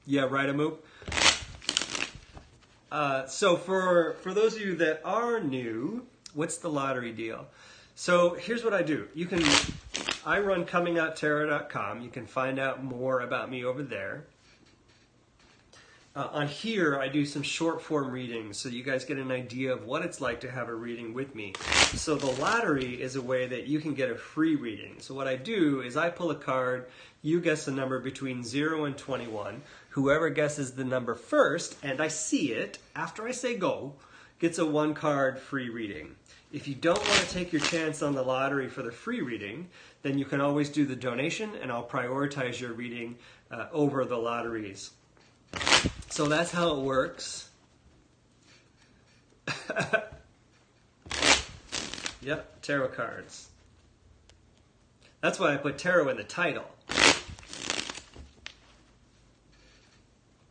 Yeah, right, Amoop. So for those of you that are new, what's the lottery deal? So here's what I do. I run ComingOutTarot.com. You can find out more about me over there. On here, I do some short form readings so you guys get an idea of what it's like to have a reading with me. So the lottery is a way that you can get a free reading. So what I do is I pull a card, you guess a number between 0 and 21. Whoever guesses the number first, and I see it after I say go, gets a 1 card free reading. If you don't want to take your chance on the lottery for the free reading, then you can always do the donation, and I'll prioritize your reading over the lotteries. So that's how it works. Yep, tarot cards. That's why I put tarot in the title.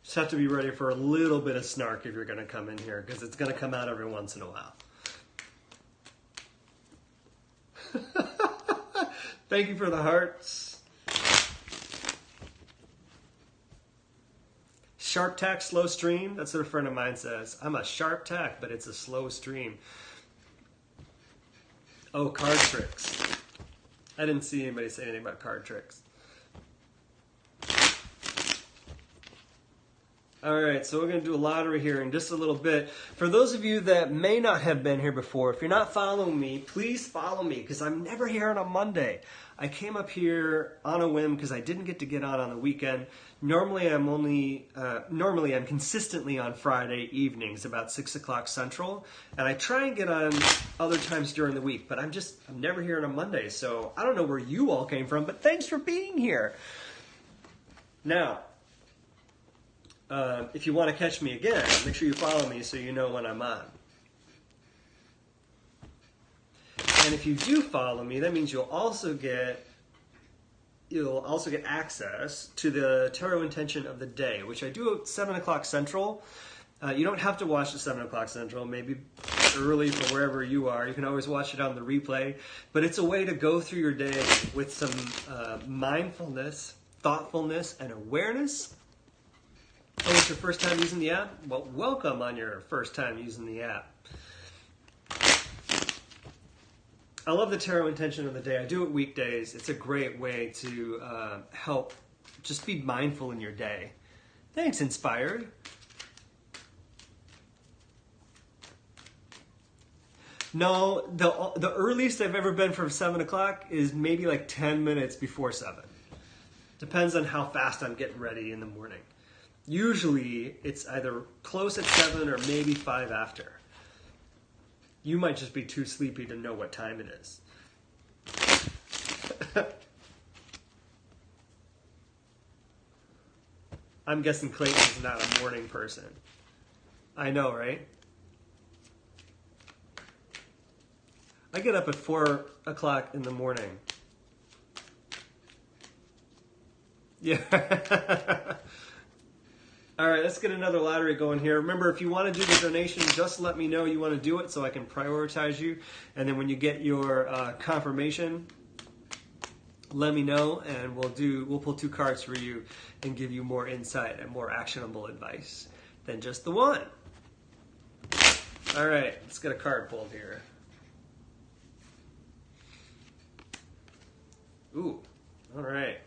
Just have to be ready for a little bit of snark if you're going to come in here, because it's going to come out every once in a while. Thank you for the hearts. Sharp tack, slow stream. That's what a friend of mine says. I'm a sharp tack, but it's a slow stream. Oh, card tricks. I didn't see anybody say anything about card tricks. All right, so we're going to do a lottery here in just a little bit. For those of you that may not have been here before, if you're not following me, please follow me, because I'm never here on a Monday. I came up here on a whim because I didn't get to get on the weekend. Normally I'm consistently on Friday evenings about 6 o'clock Central, and I try and get on other times during the week, but I'm never here on a Monday, so I don't know where you all came from, but thanks for being here. Now, if you want to catch me again, make sure you follow me so you know when I'm on. And if you do follow me, that means you'll also get access to the tarot intention of the day, which I do at 7 o'clock Central. You don't have to watch at 7 o'clock Central, maybe early for wherever you are. You can always watch it on the replay. But it's a way to go through your day with some mindfulness, thoughtfulness, and awareness. Oh, it's your first time using the app? Well, welcome on your first time using the app. I love the tarot intention of the day. I do it weekdays. It's a great way to help just be mindful in your day. Thanks, Inspired. No, the earliest I've ever been from 7 o'clock is maybe like 10 minutes before 7. Depends on how fast I'm getting ready in the morning. Usually, it's either close at 7 or maybe 5 after. You might just be too sleepy to know what time it is. I'm guessing Clayton is not a morning person. I know, right? I get up at 4 o'clock in the morning. Yeah. All right, let's get another lottery going here. Remember, if you want to do the donation, just let me know you want to do it so I can prioritize you. And then when you get your confirmation, let me know, and we'll pull 2 cards for you and give you more insight and more actionable advice than just the one. All right, let's get a card pulled here. Ooh, all right.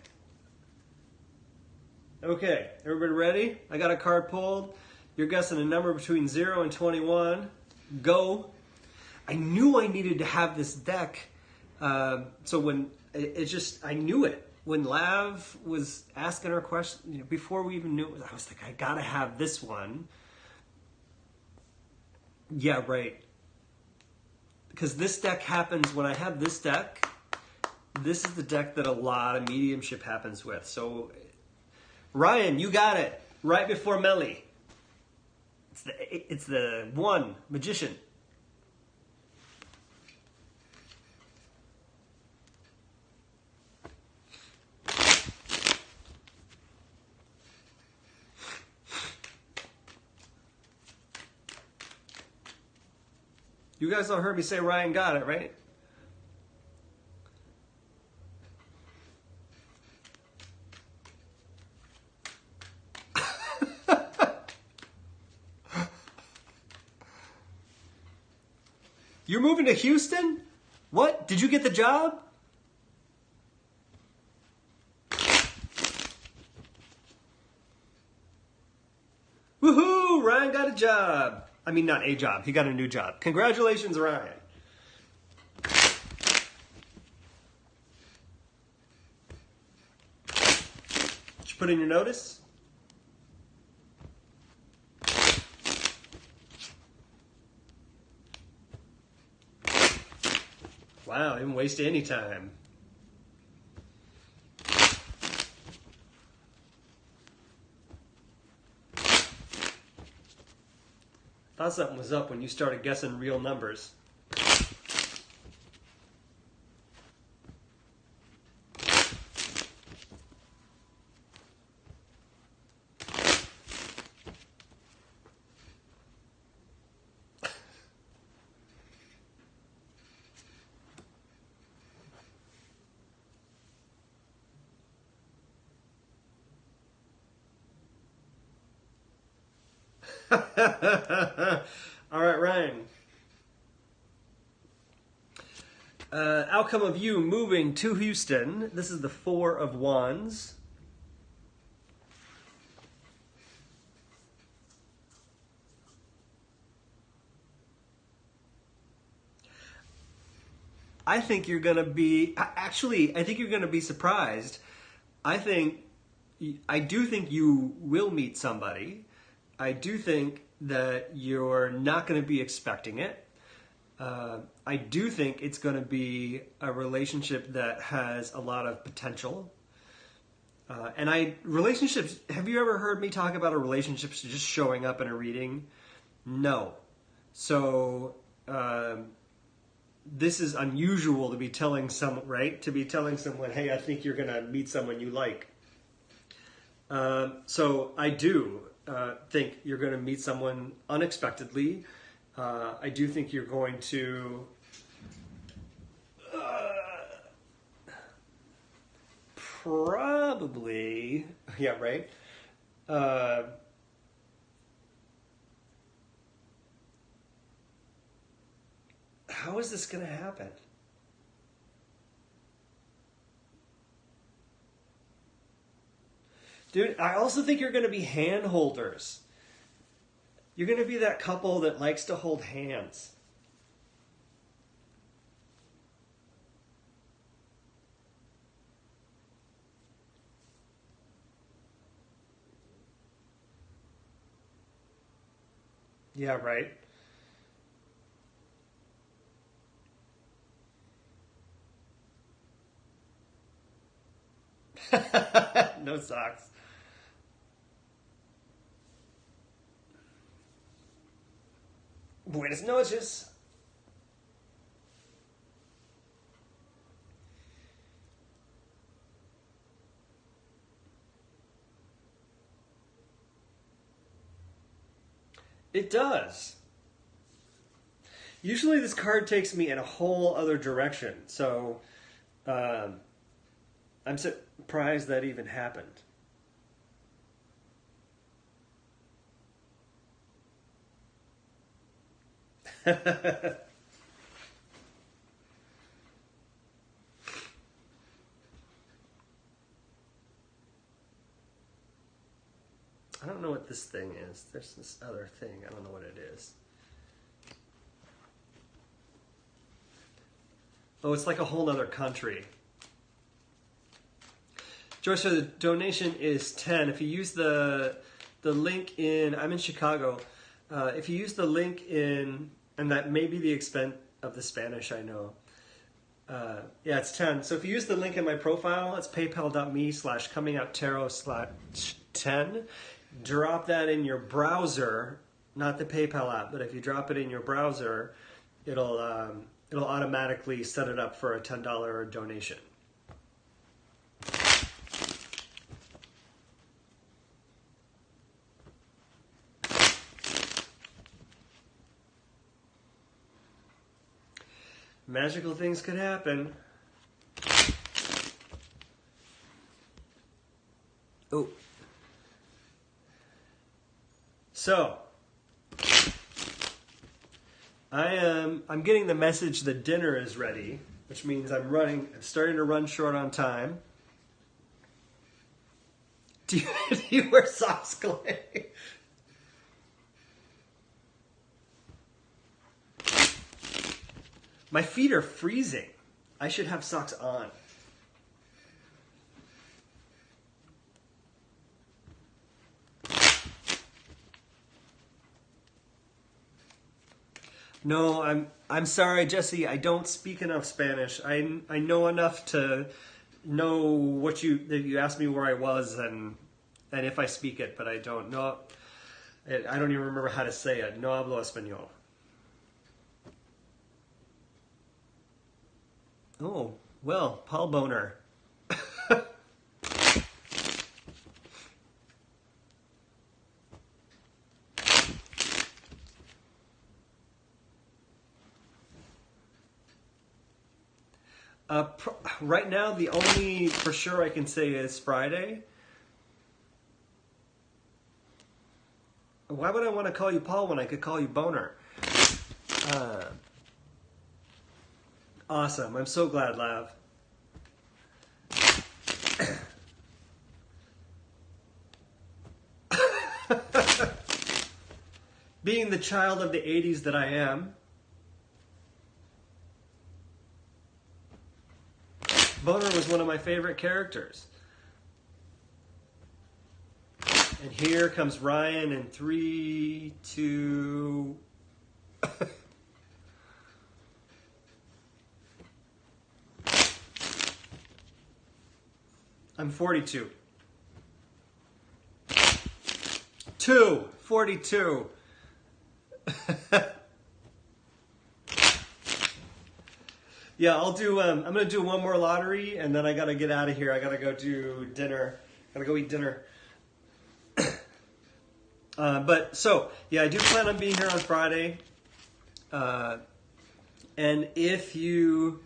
Okay, everybody ready? I got a card pulled. You're guessing a number between 0 and 21. Go. I knew I needed to have this deck. So when I knew it. When Lav was asking her question, before we even knew it, I was like, I gotta have this one. Yeah, right. Because this deck happens, when I have this deck, this is the deck that a lot of mediumship happens with. So, Ryan, you got it. Right before Melly. It's the one, Magician. You guys all heard me say Ryan got it, right? You're moving to Houston? What? Did you get the job? Woohoo! Ryan got a job. I mean, not a job. He got a new job. Congratulations, Ryan. Did you put in your notice? Wow, I didn't waste any time. Thought something was up when you started guessing real numbers. All right, Ryan. Outcome of you moving to Houston. This is the Four of Wands. I think you're going to be, actually, I think you're going to be surprised. I do think you will meet somebody. I do think that you're not going to be expecting it. I do think it's going to be a relationship that has a lot of potential. Relationships, have you ever heard me talk about a relationship just showing up in a reading? No. So, this is unusual to be telling someone, right? To be telling someone, hey, I think you're going to meet someone you like. So I do think you're going to meet someone unexpectedly. I do think you're going to probably, yeah, right? How is this going to happen? Dude, I also think you're going to be hand holders. You're going to be that couple that likes to hold hands. Yeah, right. No socks. Buenas noches. It does. Usually this card takes me in a whole other direction, so I'm surprised that even happened. I don't know what this thing is. There's this other thing. I don't know what it is. Oh, it's like a whole other country. George, so the donation is 10. If you use the link in, I'm in Chicago. If you use the link in, and that may be the extent of the Spanish, I know. Yeah, it's 10. So if you use the link in my profile, it's paypal.me/ComingOutTarot/10. Drop that in your browser, not the PayPal app, but if you drop it in your browser, it'll automatically set it up for a $10 donation. Magical things could happen. Oh. So, I'm getting the message that dinner is ready, which means I'm starting to run short on time. Do you wear socks, Clay? My feet are freezing. I should have socks on. No, I'm sorry, Jesse. I don't speak enough Spanish. I know enough to know that you asked me where I was and if I speak it, but I don't know. I don't even remember how to say it. No hablo español. Oh, well, Paul Boner. Right now, the only for sure I can say is Friday. Why would I want to call you Paul when I could call you Boner? Awesome. I'm so glad, Lav. Being the child of the 80s that I am, Boner was one of my favorite characters. And here comes Ryan in 3, 2... I'm 42. 42. Yeah, I'll do, I'm going to do one more lottery, and then I got to get out of here. I got to go do dinner. Got to go eat dinner. Yeah, I do plan on being here on Friday. And if you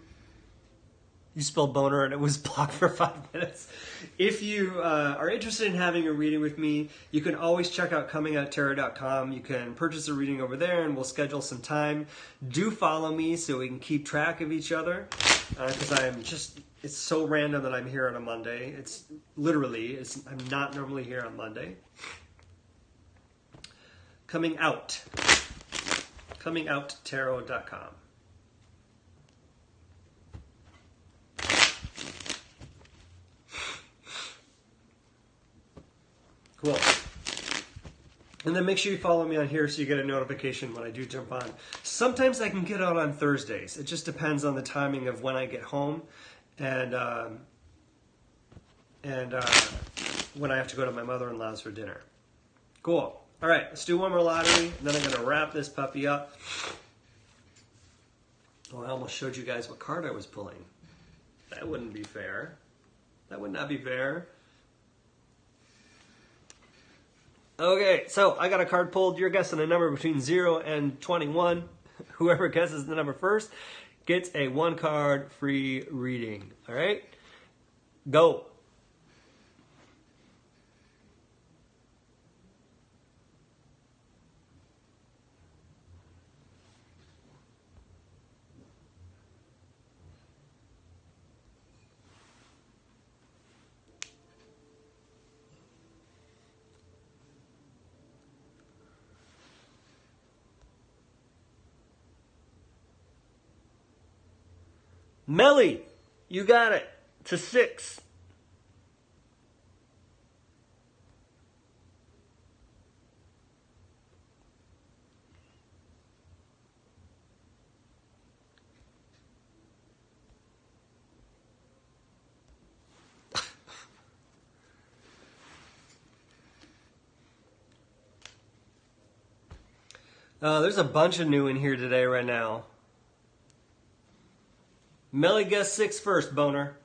spelled boner and it was blocked for 5 minutes. If you are interested in having a reading with me, you can always check out ComingOutTarot.com. You can purchase a reading over there and we'll schedule some time. Do follow me so we can keep track of each other. Because it's so random that I'm here on a Monday. I'm not normally here on Monday. ComingOutTarot.com. Cool. And then make sure you follow me on here so you get a notification when I do jump on. Sometimes I can get out on Thursdays. It just depends on the timing of when I get home and when I have to go to my mother-in-law's for dinner. Cool. All right, let's do one more lottery, and then I'm going to wrap this puppy up. Oh, I almost showed you guys what card I was pulling. That wouldn't be fair. That would not be fair. Okay, so I got a card pulled. You're guessing a number between 0 and 21. Whoever guesses the number first gets a 1-card free reading. All right? Go. Melly, you got it. It's a 6. There's a bunch of new in here today right now. Melly guessed 6 first, Boner.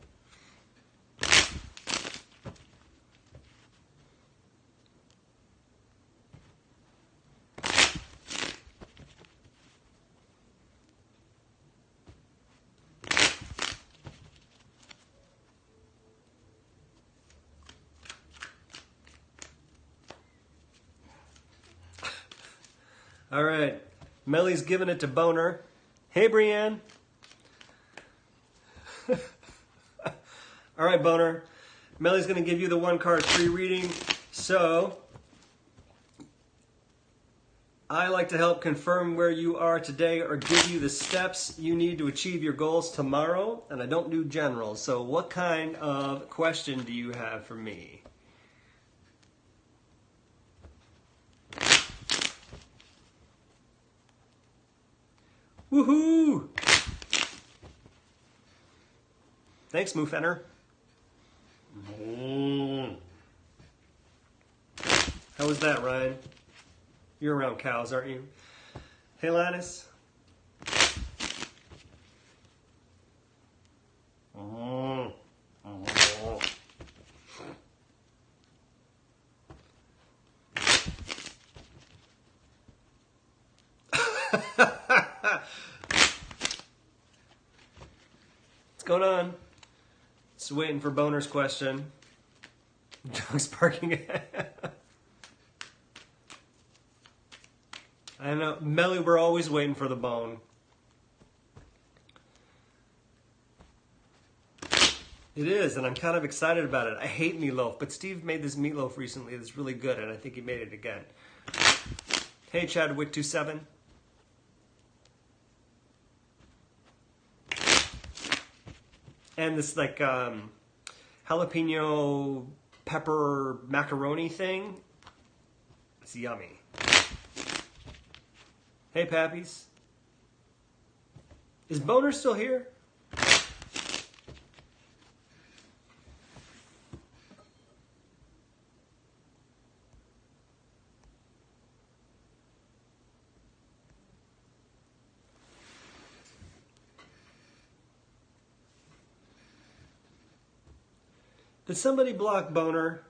All right. Melly's giving it to Boner. Hey, Brienne. All right, Boner. Melly's going to give you the 1-card free reading. So, I like to help confirm where you are today or give you the steps you need to achieve your goals tomorrow. And I don't do general. So, what kind of question do you have for me? Woohoo! Thanks, Moofenner. How was that, Ryan? You're around cows, aren't you? Hey, Lannis. What's going on? Just waiting for Boner's question. Dog's barking. I know, Melly, we're always waiting for the bone. It is, and I'm kind of excited about it. I hate meatloaf, but Steve made this meatloaf recently that's really good, and I think he made it again. Hey, Chadwick27. And this, like, jalapeno pepper macaroni thing. It's yummy. Hey, Pappies. Is Boner still here? Did somebody block Boner?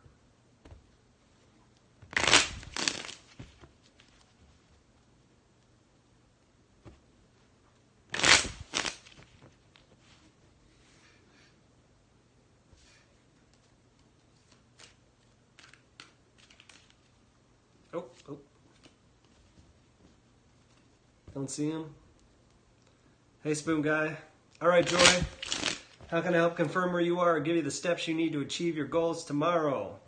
Oh. Don't see him. Hey, Spoon Guy. All right, Joy. How can I help confirm where you are or give you the steps you need to achieve your goals tomorrow?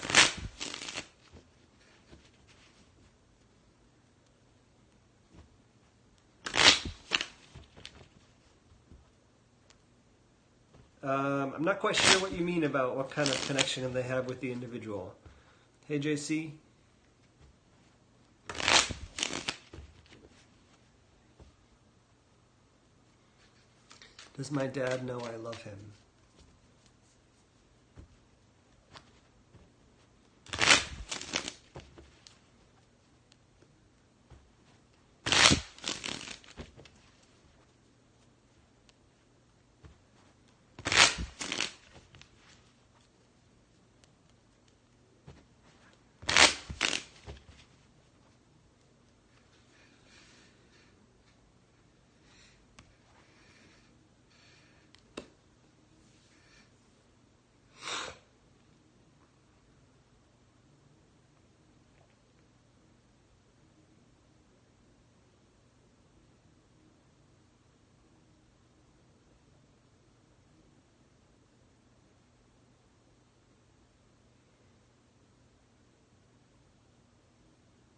I'm not quite sure what you mean about what kind of connection they have with the individual. Hey, JC. Does my dad know I love him?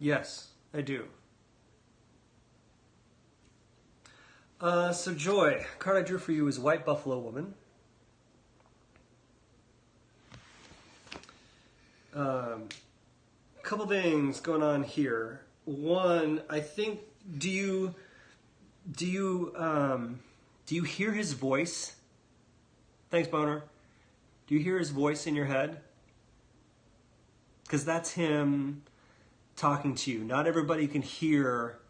Yes, I do. So Joy, card I drew for you is White Buffalo Woman. Couple things going on here. One, I think, do you hear his voice? Thanks, Boner. Do you hear his voice in your head? Because that's him talking to you. Not everybody can hear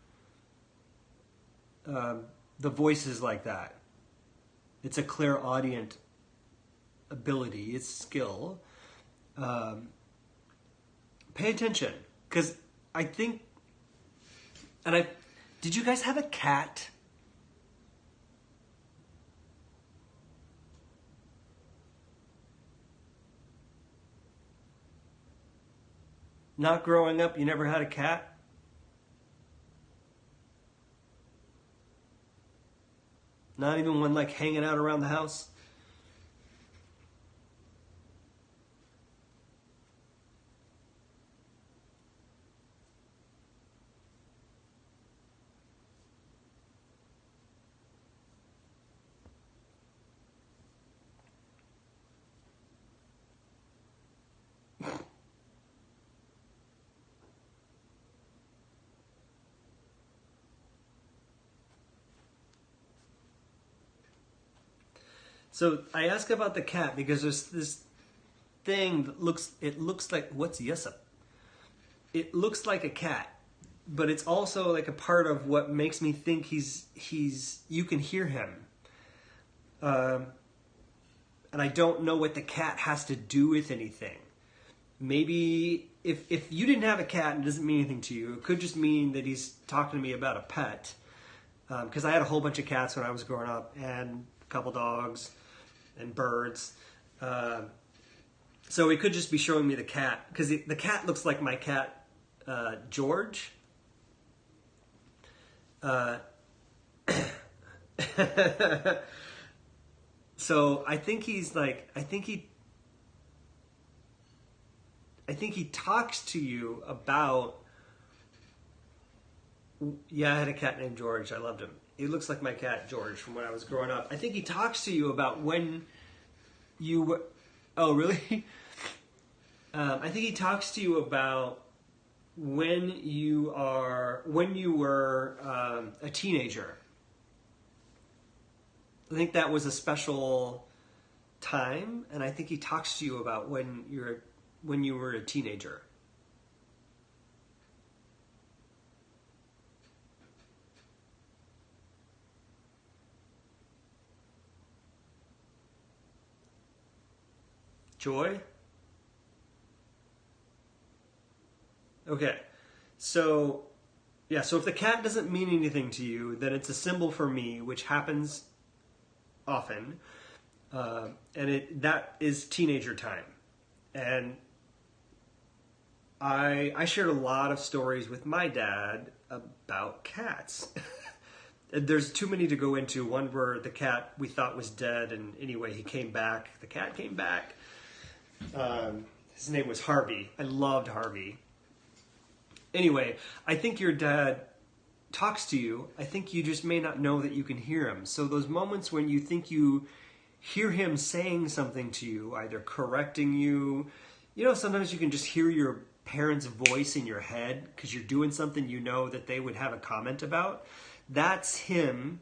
the voices like that. It's a clairaudient ability. It's skill. Pay attention, because I think, did you guys have a cat? Not growing up, you never had a cat? Not even one like hanging out around the house? So I ask about the cat because there's this thing that looks like, what's Yessup? It looks like a cat, but it's also like a part of what makes me think you can hear him. And I don't know what the cat has to do with anything. Maybe if you didn't have a cat and it doesn't mean anything to you, it could just mean that he's talking to me about a pet. Because I had a whole bunch of cats when I was growing up, and a couple dogs and birds. So it could just be showing me the cat, because the cat looks like my cat, George. So I think he's like, I think he talks to you about, yeah, I had a cat named George. I loved him. He looks like my cat, George, from when I was growing up. I think he talks to you about when you were... Oh, really? I think he talks to you about when you were a teenager. I think that was a special time, and I think he talks to you about when you were a teenager. Joy? Okay. So, yeah, so if the cat doesn't mean anything to you, then it's a symbol for me, which happens often. And that is teenager time. And I shared a lot of stories with my dad about cats. There's too many to go into. One where the cat we thought was dead, and anyway, he came back. The cat came back. His name was Harvey. I loved Harvey. Anyway, I think your dad talks to you. I think you just may not know that you can hear him. So those moments when you think you hear him saying something to you, either correcting you, sometimes you can just hear your parents' voice in your head because you're doing something you know that they would have a comment about. That's him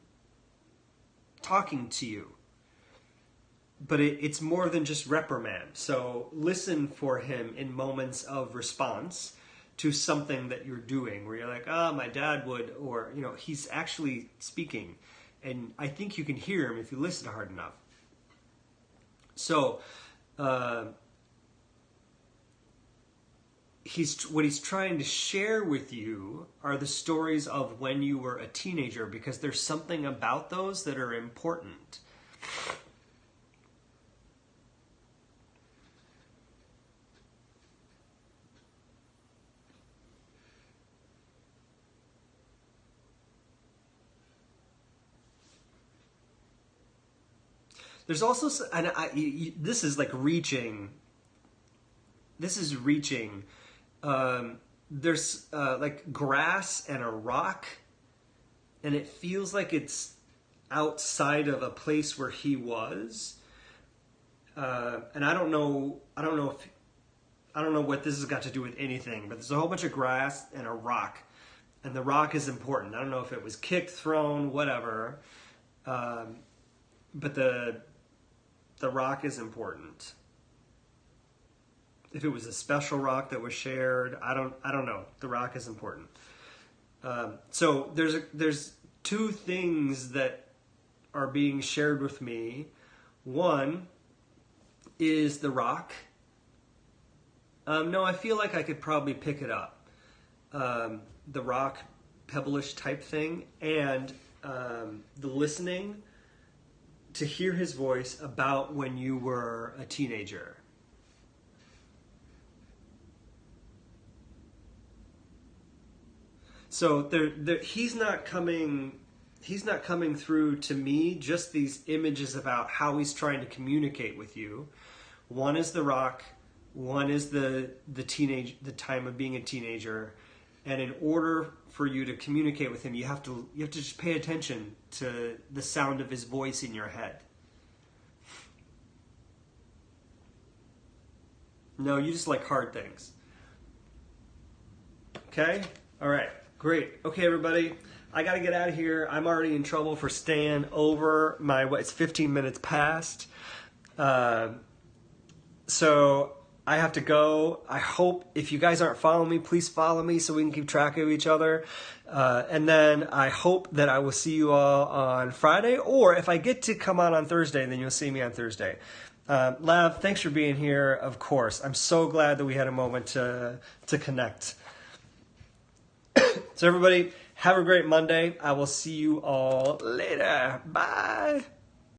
talking to you. But it's more than just reprimand. So listen for him in moments of response to something that you're doing where you're like, my dad would, or, he's actually speaking. And I think you can hear him if you listen hard enough. So, what he's trying to share with you are the stories of when you were a teenager, because there's something about those that are important. There's also, and this is like reaching. This is reaching. There's like grass and a rock, and it feels like it's outside of a place where he was. And I don't know what this has got to do with anything, but there's a whole bunch of grass and a rock, and the rock is important. I don't know if it was kicked, thrown, whatever, but the rock is important. If it was a special rock that was shared, I don't know. The rock is important. So there's two things that are being shared with me. One is the rock. No, I feel like I could probably pick it up. The rock, pebblish type thing, and the listening to hear his voice about when you were a teenager. So he's not coming he's not coming through to me, just these images about how he's trying to communicate with you. One is the rock, one is the time of being a teenager. And in order for you to communicate with him, you have to just pay attention to the sound of his voice in your head. No, you just like hard things. Okay? All right. Great. Okay, everybody. I got to get out of here. I'm already in trouble for staying over it's 15 minutes past. So I have to go. I hope if you guys aren't following me, please follow me so we can keep track of each other. And then I hope that I will see you all on Friday, or if I get to come on Thursday, then you'll see me on Thursday. Lav, thanks for being here, of course. I'm so glad that we had a moment to connect. So everybody, have a great Monday. I will see you all later. Bye.